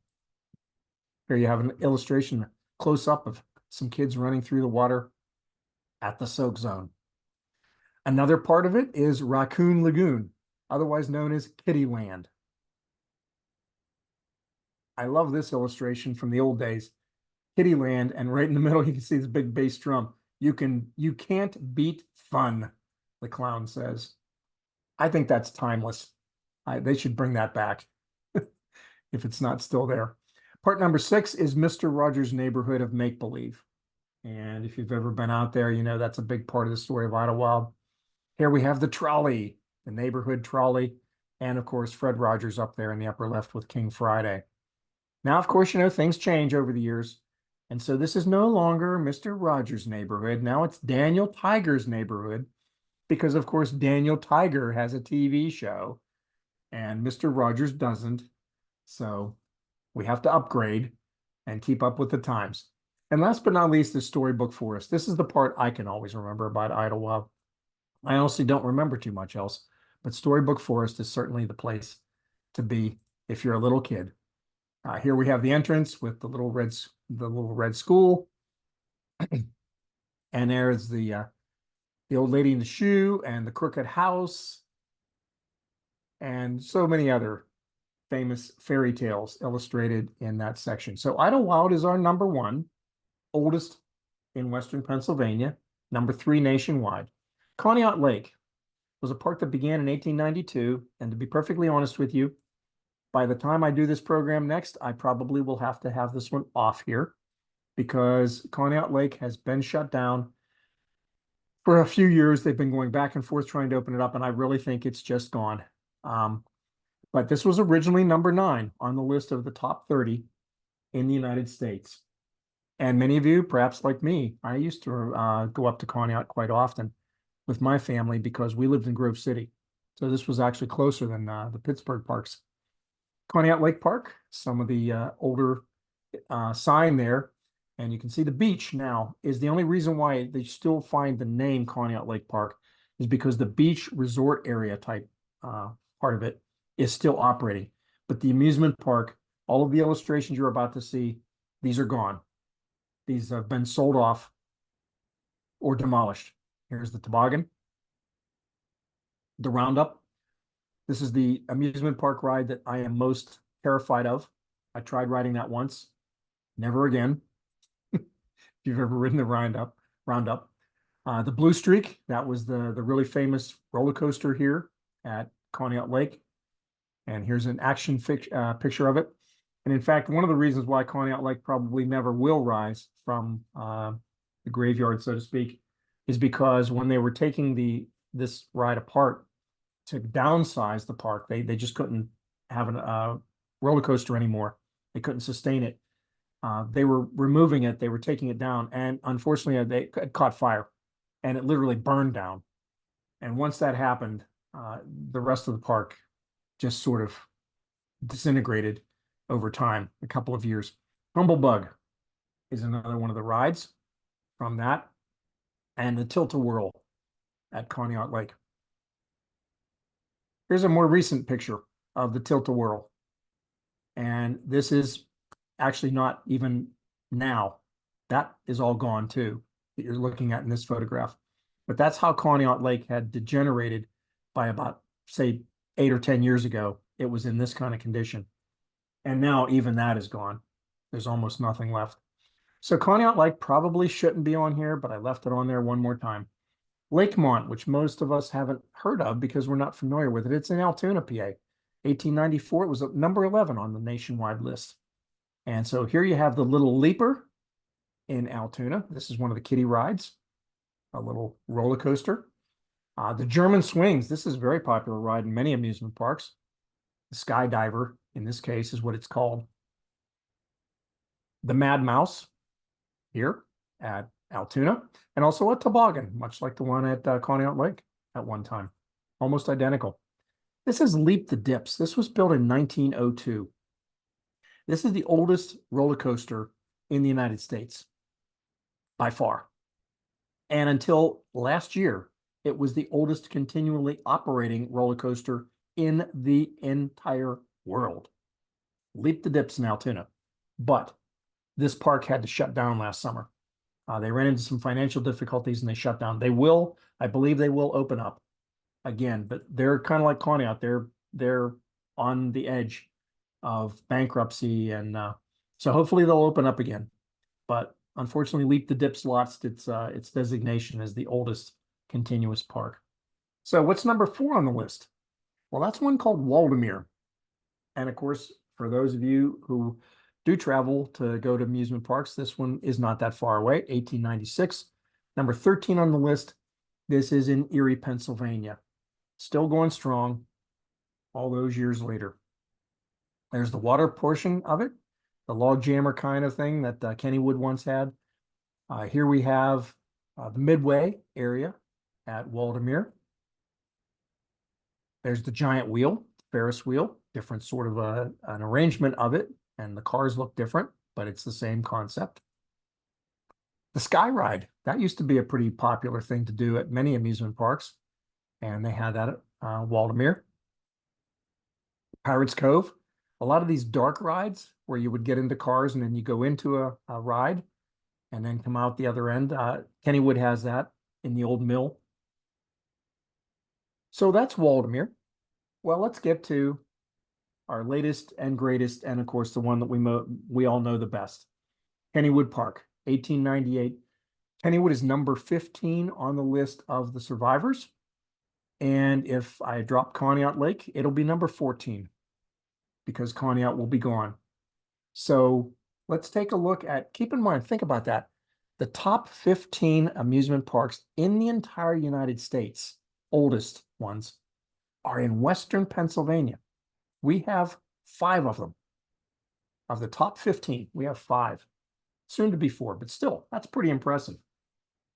Here you have an illustration close up of some kids running through the water at the Soak Zone. Another part of it is Raccoon Lagoon, otherwise known as Kittyland. I love this illustration from the old days. Kittyland, and right in the middle you can see this big bass drum. You can't beat fun, the clown says. I think that's timeless. They should bring that back if it's not still there. Part number 6 is Mr. Rogers' Neighborhood of Make-Believe. And if you've ever been out there, you know that's a big part of the story of Idlewild. Here we have the trolley, the neighborhood trolley, and of course, Fred Rogers up there in the upper left with King Friday. Now, of course, you know, things change over the years. And so this is no longer Mr. Rogers' neighborhood. Now it's Daniel Tiger's neighborhood because, of course, Daniel Tiger has a TV show and Mr. Rogers doesn't. So we have to upgrade and keep up with the times. And last but not least, the Storybook Forest. This is the part I can always remember about Idlewild. I honestly don't remember too much else, but Storybook Forest is certainly the place to be if you're a little kid. Here we have the entrance with the little red school, and there's the old lady in the shoe and the crooked house, and so many other famous fairy tales illustrated in that section. So Idlewild is our number 1, oldest in Western Pennsylvania, number 3 nationwide. Conneaut Lake was a park that began in 1892, and to be perfectly honest with you, by the time I do this program next, I probably will have to have this one off here because Conneaut Lake has been shut down for a few years. They've been going back and forth trying to open it up, and I really think it's just gone. But this was originally number 9 on the list of the top 30 in the United States. And many of you, perhaps like me, I used to go up to Conneaut quite often with my family because we lived in Grove City. So this was actually closer than the Pittsburgh parks. Conneaut Lake Park, some of the older sign there, and you can see the beach now is the only reason why they still find the name Conneaut Lake Park is because the beach resort area type part of it is still operating. But the amusement park, all of the illustrations you're about to see, these are gone. These have been sold off or demolished. Here's the toboggan, the roundup. This is the amusement park ride that I am most terrified of. I tried riding that once, never again. If you've ever ridden the roundup. The Blue Streak, that was the really famous roller coaster here at Conneaut Lake. And here's an action picture of it. And in fact, one of the reasons why Conneaut Lake probably never will rise from the graveyard, so to speak, is because when they were taking this ride apart to downsize the park, they just couldn't have a roller coaster anymore. They couldn't sustain it. They were removing it, they were taking it down, and unfortunately, it caught fire, and it literally burned down. And once that happened, the rest of the park just sort of disintegrated over time, a couple of years. Humblebug is another one of the rides from that, and the Tilt-A-Whirl at Conneaut Lake. Here's a more recent picture of the Tilt-A-Whirl, and this is actually not even now. That is all gone too, that you're looking at in this photograph. But that's how Conneaut Lake had degenerated by about, say, 8 or 10 years ago. It was in this kind of condition. And now even that is gone. There's almost nothing left. So Conneaut Lake probably shouldn't be on here, but I left it on there one more time. Lakemont, which most of us haven't heard of because we're not familiar with it. It's in Altoona, PA. 1894, it was number 11 on the nationwide list. And so here you have the Little Leaper in Altoona. This is one of the kiddie rides, a little roller coaster. The German Swings, this is a very popular ride in many amusement parks. The Skydiver, in this case, is what it's called. The Mad Mouse here at Altoona, and also a toboggan, much like the one at Conneaut Lake at one time. Almost identical. This is Leap the Dips. This was built in 1902. This is the oldest roller coaster in the United States by far. And until last year, it was the oldest continually operating roller coaster in the entire world. Leap the Dips in Altoona. But this park had to shut down last summer. They ran into some financial difficulties and they shut down. I believe they will open up again, but they're kind of like Conneaut. They're on the edge of bankruptcy, and so hopefully they'll open up again. But unfortunately, Leap the Dips lost its designation as the oldest continuous park. So what's number 4 on the list? Well, that's one called Waldemere. And of course, for those of you who do travel to go to amusement parks, this one is not that far away, 1896. Number 13 on the list, this is in Erie, Pennsylvania. Still going strong all those years later. There's the water portion of it, the log jammer kind of thing that Kennywood once had. Here we have the Midway area at Waldemere. There's the giant wheel, Ferris wheel, different sort of an arrangement of it, and the cars look different, but it's the same concept. The Sky Ride, that used to be a pretty popular thing to do at many amusement parks, and they had that at Waldemere. Pirates Cove, a lot of these dark rides where you would get into cars and then you go into a ride and then come out the other end. Kennywood has that in the old mill. So that's Waldemere. Well, let's get to our latest and greatest, and of course, the one that we all know the best. Kennywood Park, 1898. Kennywood is number 15 on the list of the survivors. And if I drop Conneaut Lake, it'll be number 14 because Conneaut will be gone. So let's take a look at, keep in mind, think about that. The top 15 amusement parks in the entire United States, oldest ones, are in Western Pennsylvania. We have 5 of them. Of the top 15, we have 5. Soon to be 4, but still, that's pretty impressive.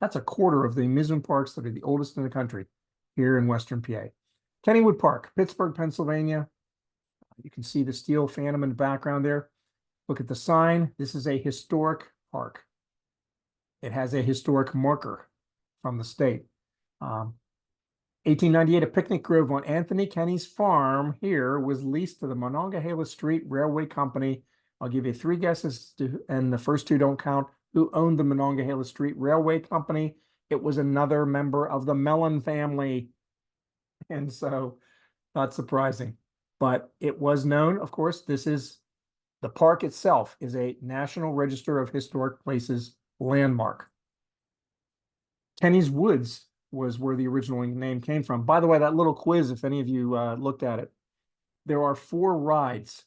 That's a quarter of the amusement parks that are the oldest in the country here in Western PA. Kennywood Park, Pittsburgh, Pennsylvania. You can see the steel phantom in the background there. Look at the sign. This is a historic park. It has a historic marker from the state. 1898, a picnic grove on Anthony Kenny's farm here was leased to the Monongahela Street Railway Company. I'll give you three guesses, and the first two don't count. Who owned the Monongahela Street Railway Company? It was another member of the Mellon family. And so, not surprising. But it was known, of course, the park itself is a National Register of Historic Places landmark. Kenny's Woods was where the original name came from. By the way, that little quiz, if any of you looked at it, there are 4 rides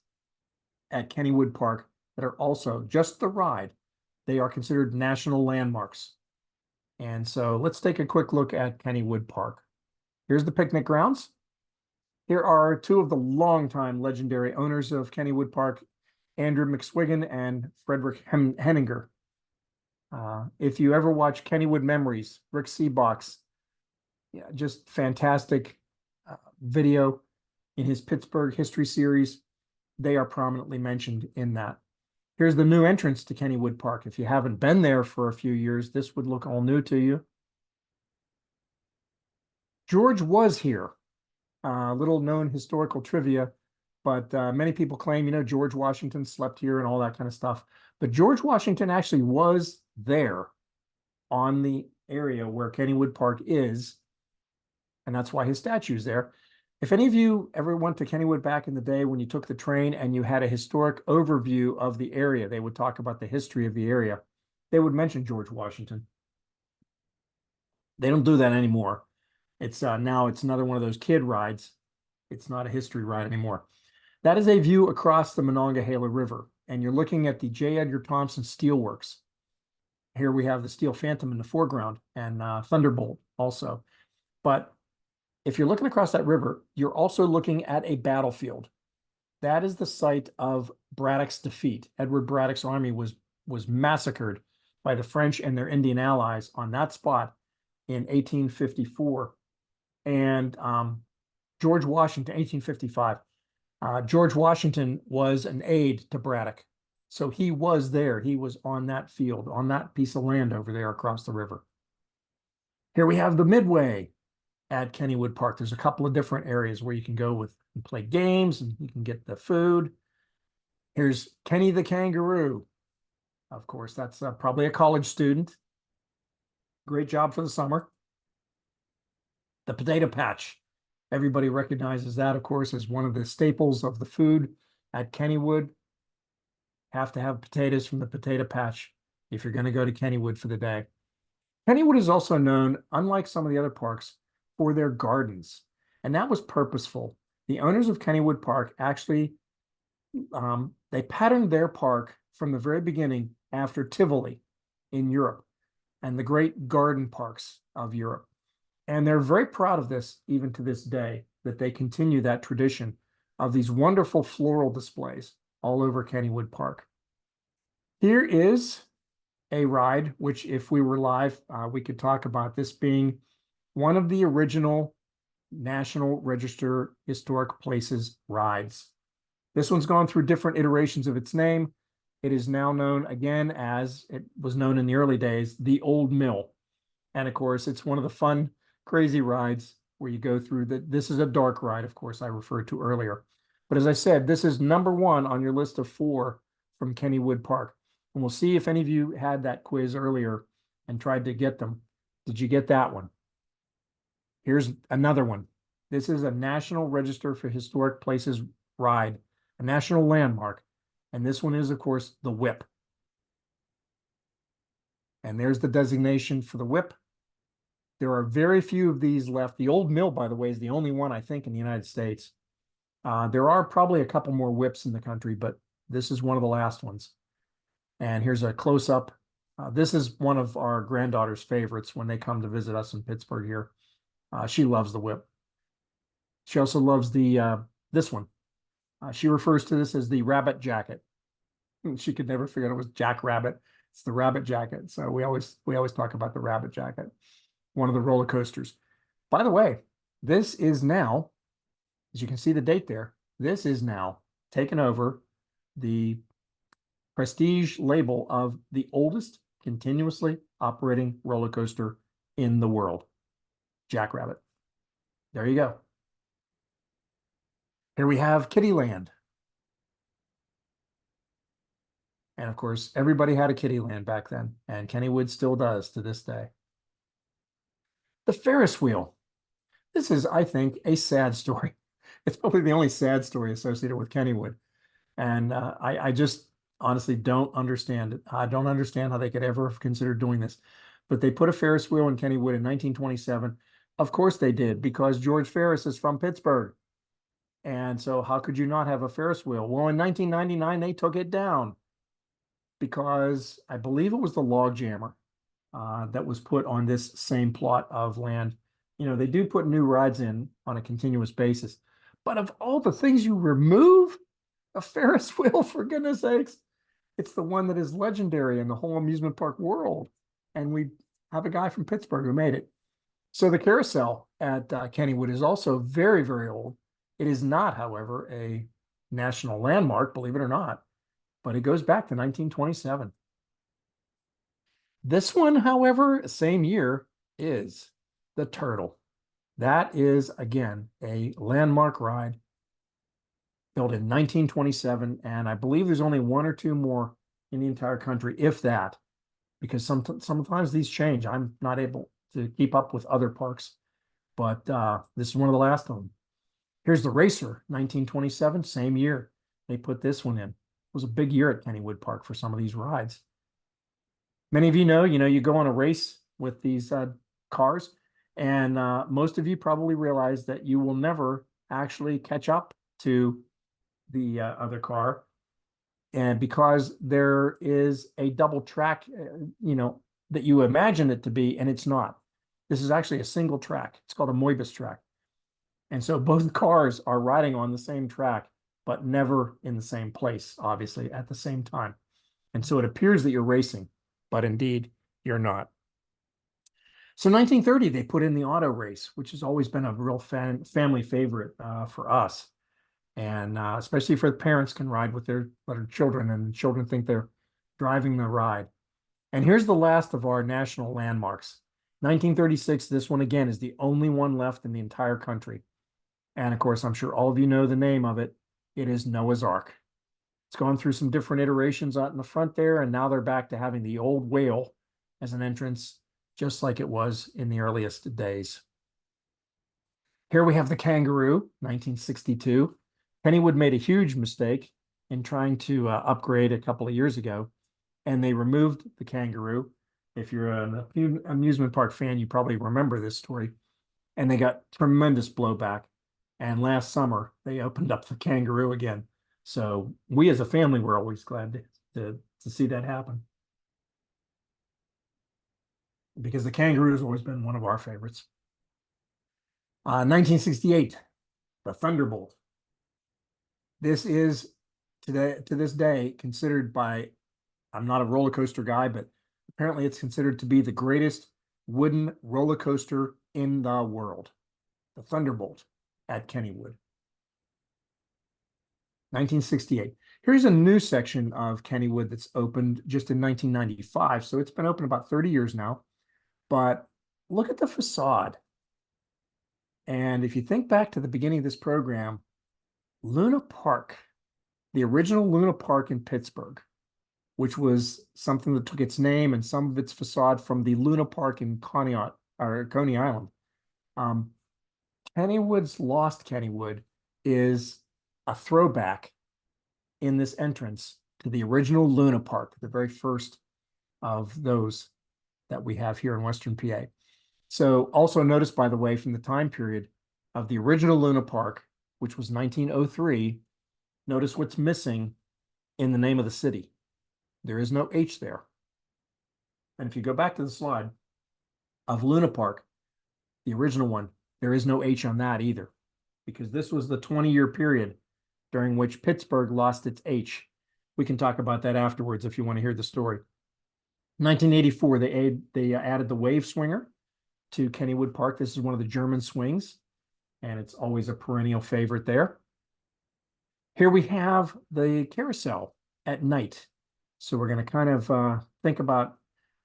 at Kennywood Park that are also just the ride. They are considered national landmarks. And so let's take a quick look at Kennywood Park. Here's the picnic grounds. Here are 2 of the longtime legendary owners of Kennywood Park, Andrew McSwiggan and Frederick Henninger. If you ever watch Kennywood Memories, Rick Seabox, yeah, just fantastic video in his Pittsburgh history series. They are prominently mentioned in that. Here's the new entrance to Kennywood Park. If you haven't been there for a few years, this would look all new to you. George was here. Little known historical trivia, but many people claim, George Washington slept here and all that kind of stuff. But George Washington actually was there on the area where Kennywood Park is, and that's why his statue's there. If any of you ever went to Kennywood back in the day when you took the train and you had a historic overview of the area, they would talk about the history of the area. They would mention George Washington. They don't do that anymore. It's now it's another one of those kid rides. It's not a history ride anymore. That is a view across the Monongahela River, and you're looking at the J. Edgar Thompson Steelworks. Here we have the Steel Phantom in the foreground and Thunderbolt also. But if you're looking across that river, you're also looking at a battlefield. That is the site of Braddock's defeat. Edward Braddock's army was massacred by the French and their Indian allies on that spot in 1854. And George Washington, 1855. George Washington was an aide to Braddock. So he was there. He was on that field, on that piece of land over there across the river. Here we have the Midway at Kennywood Park. There's a couple of different areas where you can go and play games, and you can get the food. Here's Kenny the Kangaroo. Of course, that's probably a college student. Great job for the summer. The Potato Patch. Everybody recognizes that, of course, as one of the staples of the food at Kennywood. Have to have potatoes from the Potato Patch if you're going to go to Kennywood for the day. Kennywood is also known, unlike some of the other parks, for their gardens, and that was purposeful. The owners of Kennywood Park actually, they patterned their park from the very beginning after Tivoli in Europe and the great garden parks of Europe. And they're very proud of this, even to this day, that they continue that tradition of these wonderful floral displays all over Kennywood Park. Here is a ride, which if we were live, we could talk about this being one of the original National Register Historic Places rides. This one's gone through different iterations of its name. It is now known again as it was known in the early days, the Old Mill. And of course, it's one of the fun, crazy rides where you go through this is a dark ride, of course, I referred to earlier. But as I said, this is #1 on your list of 4 from Kennywood Park. And we'll see if any of you had that quiz earlier and tried to get them. Did you get that one? Here's another one. This is a National Register for Historic Places ride, a national landmark. And this one is, of course, the Whip. And there's the designation for the Whip. There are very few of these left. The Old Mill, by the way, is the only one, I think, in the United States. There are probably a couple more whips in the country, but this is one of the last ones. And here's a close-up. This is one of our granddaughter's favorites when they come to visit us in Pittsburgh here. She loves the Whip. She also loves this one. She refers to this as the Rabbit Jacket. She could never figure out it was Jack Rabbit. It's the Rabbit Jacket. So we always talk about the Rabbit Jacket, one of the roller coasters. By the way, this is now, as you can see the date there, this is now taken over the prestige label of the oldest continuously operating roller coaster in the world, Jackrabbit. There you go. Here we have Kittyland. And of course, everybody had a Kittyland back then, and Kennywood still does to this day. The Ferris wheel. This is, I think, a sad story. It's probably the only sad story associated with Kennywood. And I just honestly don't understand it. I don't understand how they could ever have considered doing this. But they put a Ferris wheel in Kennywood in 1927. Of course they did, because George Ferris is from Pittsburgh. And so how could you not have a Ferris wheel? Well, in 1999, they took it down because I believe it was the log jammer that was put on this same plot of land. You know, they do put new rides in on a continuous basis. But of all the things you remove, a Ferris wheel, for goodness sakes, it's the one that is legendary in the whole amusement park world. And we have a guy from Pittsburgh who made it. So the carousel at Kennywood is also very, very old. It is not, however, a national landmark, believe it or not, but it goes back to 1927. This one, however, same year, is the Turtle. That is, again, a landmark ride built in 1927, and I believe there's only one or two more in the entire country, if that, because sometimes these change. I'm not able to keep up with other parks, but this is one of the last of them. Here's the Racer, 1927, same year. They put this one in. It was a big year at Kennywood Park for some of these rides. Many of you know, you go on a race with these cars, and most of you probably realize that you will never actually catch up to the other car. And because there is a double track, that you imagine it to be, and it's not. This is actually a single track. It's called a Moibus track. And so both cars are riding on the same track, but never in the same place, obviously, at the same time. And so it appears that you're racing, but indeed you're not. So 1930, they put in the auto race, which has always been a real family favorite for us. And especially for the parents can ride with their children, and the children think they're driving the ride. And here's the last of our national landmarks. 1936, this one again is the only one left in the entire country. And of course, I'm sure all of you know the name of it. It is Noah's Ark. It's gone through some different iterations out in the front there, and now they're back to having the old whale as an entrance, just like it was in the earliest days. Here we have the Kangaroo, 1962. Kennywood made a huge mistake in trying to upgrade a couple of years ago, and they removed the Kangaroo. If you're an amusement park fan, you probably remember this story. And they got tremendous blowback. And last summer, they opened up the Kangaroo again. So we as a family were always glad to see that happen, because the Kangaroo has always been one of our favorites. 1968, the Thunderbolt. This is to this day considered by, I'm not a roller coaster guy, but apparently it's considered to be the greatest wooden roller coaster in the world. The Thunderbolt at Kennywood. 1968. Here's a new section of Kennywood that's opened just in 1995. So it's been open about 30 years now. But look at the facade. And if you think back to the beginning of this program, Luna Park, the original Luna Park in Pittsburgh, which was something that took its name and some of its facade from the Luna Park in Coney Island. Kennywood's Lost Kennywood is a throwback in this entrance to the original Luna Park, the very first of those that we have here in Western PA. So also notice, by the way, from the time period of the original Luna Park, which was 1903, notice what's missing in the name of the city. There is no H there. And if you go back to the slide of Luna Park, the original one, there is no H on that either, because this was the 20-year period during which Pittsburgh lost its H. We can talk about that afterwards if you want to hear the story. 1984, they added the Wave Swinger to Kennywood Park. This is one of the German swings, and it's always a perennial favorite there. Here we have the carousel at night. So we're going to kind of think about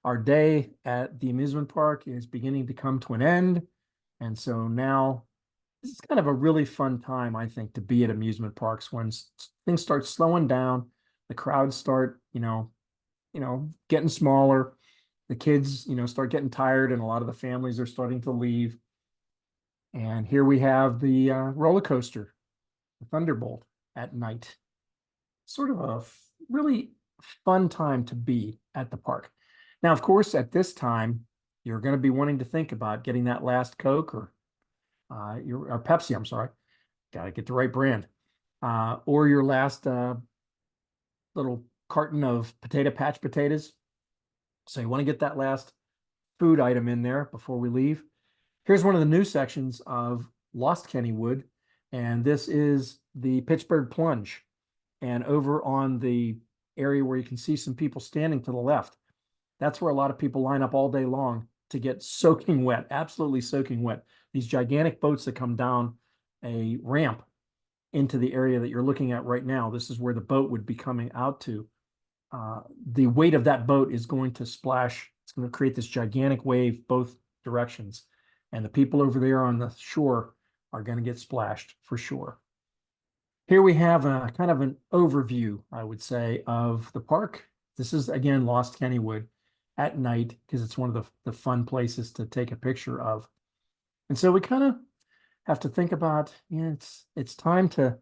our day at the amusement park is beginning to come to an end. And so now this is kind of a really fun time, I think, to be at amusement parks when things start slowing down, the crowds start, getting smaller, the kids, start getting tired, and a lot of the families are starting to leave. And here we have the roller coaster, the Thunderbolt at night. Sort of a really fun time to be at the park. Now, of course, at this time, you're going to be wanting to think about getting that last Coke or Pepsi, I'm sorry. Got to get the right brand. Or your last little carton of potato patch potatoes. So you want to get that last food item in there before we leave. Here's one of the new sections of Lost Kennywood, and this is the Pittsburgh Plunge. And over on the area where you can see some people standing to the left, that's where a lot of people line up all day long to get soaking wet, absolutely soaking wet. These gigantic boats that come down a ramp into the area that you're looking at right now. This is where the boat would be coming out to. The weight of that boat is going to splash. It's going to create this gigantic wave both directions. And the people over there on the shore are going to get splashed for sure. Here we have a kind of an overview, I would say, of the park. This is, again, Lost Kennywood at night because it's one of the fun places to take a picture of. And so we kind of have to think about, it's time to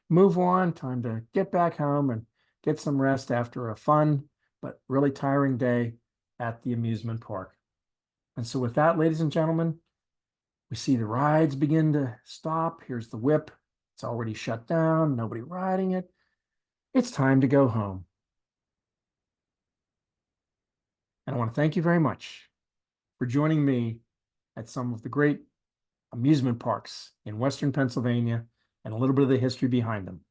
move on, time to get back home and get some rest after a fun but really tiring day at the amusement park. And so with that, ladies and gentlemen, we see the rides begin to stop. Here's the whip. It's already shut down. Nobody riding it. It's time to go home. And I want to thank you very much for joining me at some of the great amusement parks in Western Pennsylvania and a little bit of the history behind them.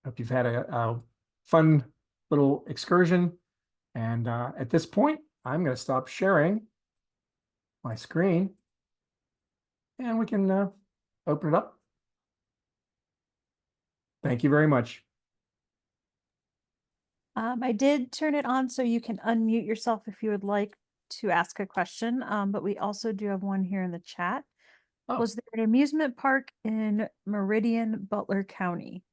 Hope you've had a fun little excursion. And at this point, I'm going to stop sharing my screen and we can open it up. Thank you very much. I did turn it on so you can unmute yourself if you would like to ask a question, but we also do have one here in the chat. Oh. Was there an amusement park in Meridian, Butler County?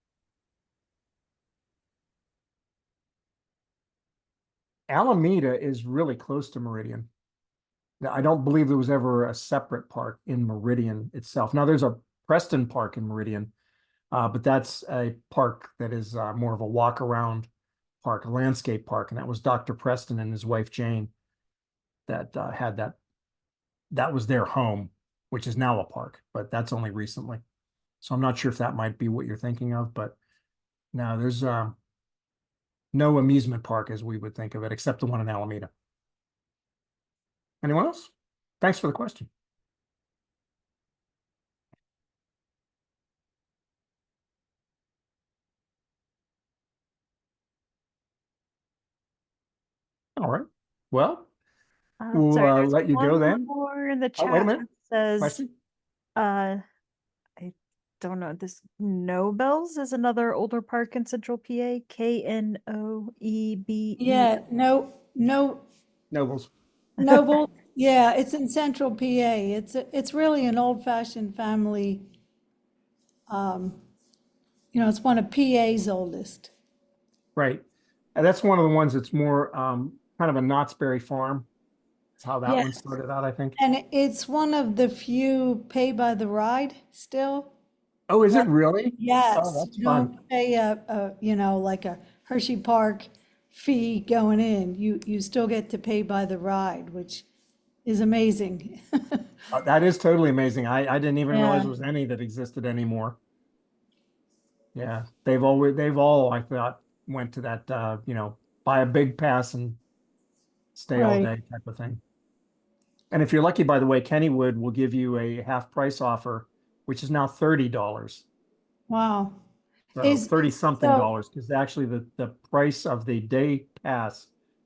Alameda is really close to Meridian. Now, I don't believe there was ever a separate park in Meridian itself. Now, there's a Preston Park in Meridian, but that's a park that is more of a walk around park, a landscape park. And that was Dr. Preston and his wife, Jane, that had that. That was their home, which is now a park, but that's only recently. So I'm not sure if that might be what you're thinking of, but no, there's no amusement park as we would think of it, except the one in Alameda. Anyone else? Thanks for the question. All right. Well, we'll Sorry, there's let you go one then. more in the Oh, wait a chat minute. that says, Question? I don't know, this Nobels is another older park in Central PA, Knoebe. Yeah, no, Nobles. Noble. Yeah, it's in Central PA. It's really an old-fashioned family. It's one of PA's oldest. Right. And that's one of the ones that's more kind of a Knott's Berry Farm. That's how that one Yes. started out, I think. And it's one of the few pay by the ride still. Oh, is it Like, really? Oh, yes, that's you fun. don't pay like a Hershey Park fee going in. You still get to pay by the ride, which is amazing. That is totally amazing. I didn't even realize Yeah, there was any that existed anymore. Yeah, they've all, I thought, went to that, buy a big pass and stay all right. day type of thing. And if you're lucky, by the way, Kennywood will give you a half price offer, which is now $30. Wow. So Is 30 something so dollars, because actually the price of the day pass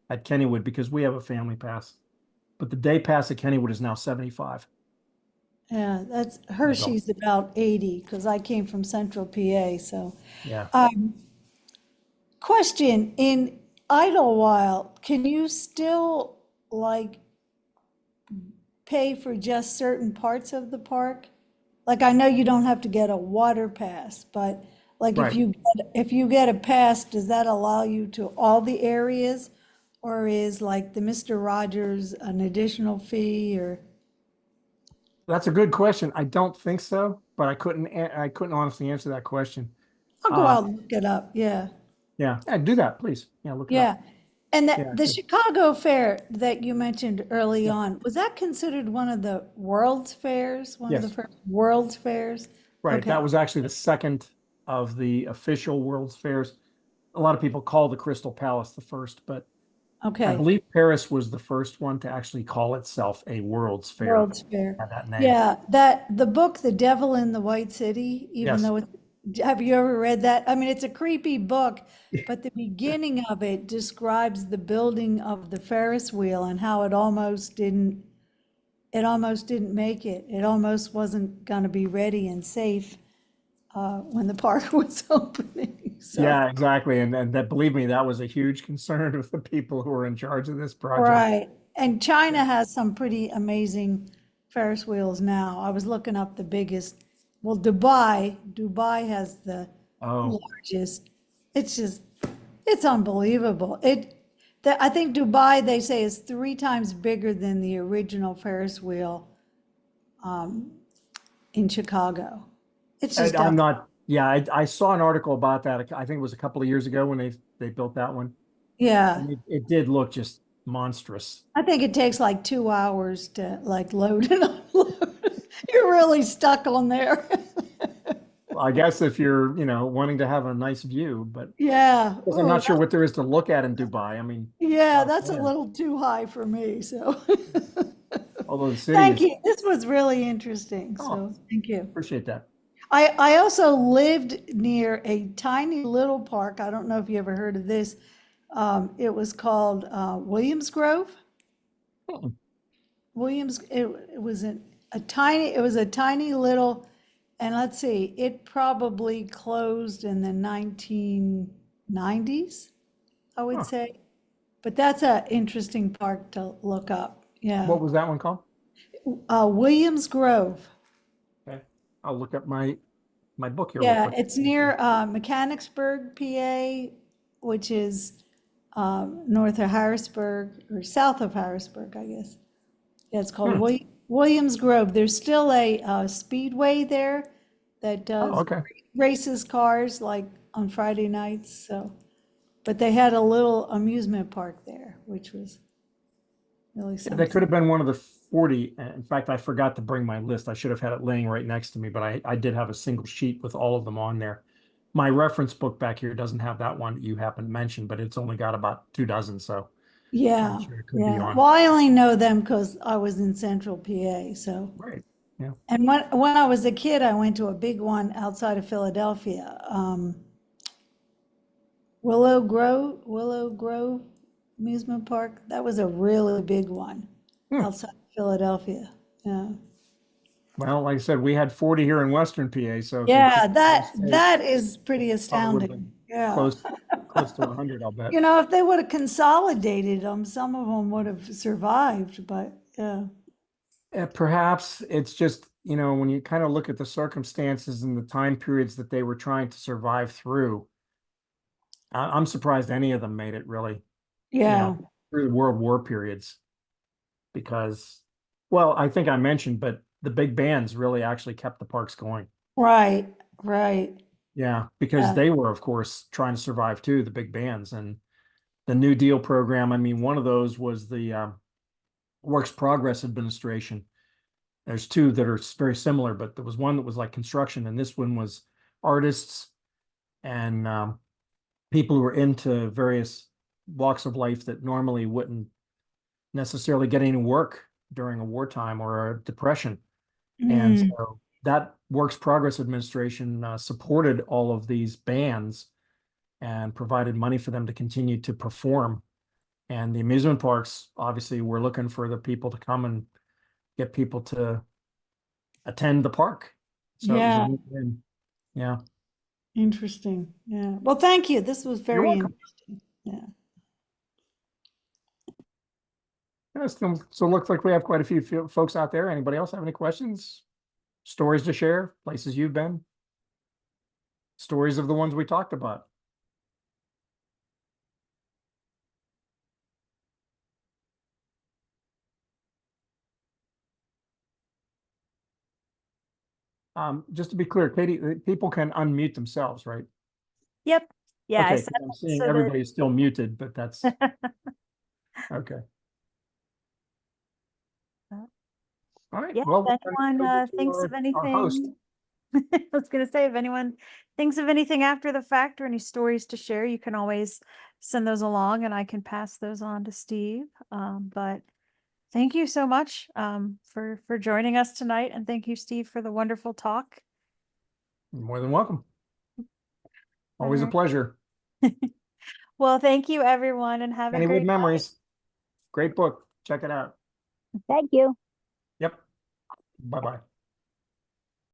at Kennywood, because we have a family pass, but the day pass at Kennywood is now 75. Yeah, that's Hershey's about 80 because I came from Central PA. So, Yeah. question in Idlewild, can you still like pay for just certain parts of the park? Like I know you don't have to get a water pass, but like Right. if you get a pass, does that allow you to all the areas? Or is like the Mr. Rogers an additional fee or? That's a good question. I don't think so, but I couldn't honestly answer that question. I'll go Um, out and look it up, yeah. yeah, do that, please. Yeah, look it up. Yeah. And Yeah, the Chicago Fair that you mentioned early yeah. on, was that considered one of the World's Fairs? One of the Yes, first World's Fairs? right. Okay, That was actually the second of the official World's Fairs. A lot of people call the Crystal Palace the first, but I okay. believe Paris was the first one to actually call itself a World's Fair, World's Fair. had that name. Yeah, the book, The Devil in the White City, even Yes. though have you ever read that? I mean, it's a creepy book, but the beginning of it describes the building of the Ferris wheel and how it almost didn't make it. It almost wasn't going to be ready and safe when the park was opening. So, Yeah, exactly. And that, believe me, that was a huge concern of the people who were in charge of this project. right. And China has some pretty amazing Ferris wheels now. I was looking up the biggest. Well, Dubai has the Oh, largest. It's just, it's unbelievable. I think Dubai, they say, is 3 times bigger than the original Ferris wheel in Chicago. It's just, I'm not, yeah, I saw an article about that. I think it was a couple of years ago when they built that one. yeah. And it did look just monstrous. I think it takes like 2 hours to like load and unload. You're really stuck on there. I guess if you're, wanting to have a nice view, but Yeah. because I'm not sure what there is to look at in Dubai. I mean, Yeah, that's a yeah, little too high for me. So although the city thank is, you. This was really interesting. oh, So thank you. appreciate that. I also lived near a tiny little park. I don't know if you ever heard of this. It was called Williams Grove. Hmm. Williams, it was it was a tiny little, and let's see, it probably closed in the 1990s, I would Huh. say. But that's an interesting park to look up. Yeah. What was that one called? Williams Grove. Okay. I'll look up my book here real Yeah, quick. it's near Mechanicsburg, PA, which is north of Harrisburg or south of Harrisburg, I guess. Yeah, it's called Hmm. Williams Grove. There's still a speedway there that Oh, does okay. races cars like on Friday nights. So, but they had a little amusement park there, which was really Yeah, that could something. have been one of the 40. In fact, I forgot to bring my list. I should have had it laying right next to me, but I did have a single sheet with all of them on there. My reference book back here doesn't have that one that you happen to mention, but it's only got about 2 dozen, so I'm Yeah, sure it could be yeah. on. Well, I only know them because I was in Central PA. So, Right. Yeah. and when I was a kid, I went to a big one outside of Philadelphia. Willow Grove Amusement Park. That was a really big one Hmm. outside of Philadelphia. Yeah. Well, like I said, we had 40 here in Western PA, so if you Yeah, took the whole that state, that is pretty probably would have astounding. been Yeah. close to 100, I'll bet. You know, if they would have consolidated them, some of them would have survived, but yeah. Perhaps it's just, when you kind of look at the circumstances and the time periods that they were trying to survive through, I'm surprised any of them made it really, Yeah, through the World War periods. Because, well, I think I mentioned, but the big bands really actually kept the parks going. right, right. Yeah, because Yeah. they were, of course, trying to survive too, the big bands. And the New Deal program, I mean, one of those was the Works Progress Administration. There's two that are very similar, but there was one that was like construction, and this one was artists and people who were into various walks of life that normally wouldn't necessarily get any work during a wartime or a depression. And Mm, so that Works Progress Administration supported all of these bands and provided money for them to continue to perform. And the amusement parks, obviously, were looking for the people to come and get people to attend the park. So it was a Yeah. win-win. Yeah. Interesting. Yeah. Well, thank you. This was very welcome. interesting. Yeah. Yes, so it looks like we have quite a few folks out there. Anybody else have any questions? Stories to share? Places you've been? Stories of the ones we talked about? Just to be clear, Katie, people can unmute themselves, right? Yep. Yeah, I Okay, set 'cause I'm up seeing so that everybody's still muted, but that's okay. All right. yeah, Well, if we're anyone gonna go to thinks of our host. anything, I was gonna say, if anyone thinks of anything after the fact or any stories to share, you can always send those along and I can pass those on to Steve. But thank you so much for joining us tonight, and thank you, Steve, for the wonderful talk. You're more than welcome. Always a Alright. pleasure. Well, thank you, everyone, and have a Kennywood great night. Memories. Great book. Check it out. Thank you. Yep. Bye-bye.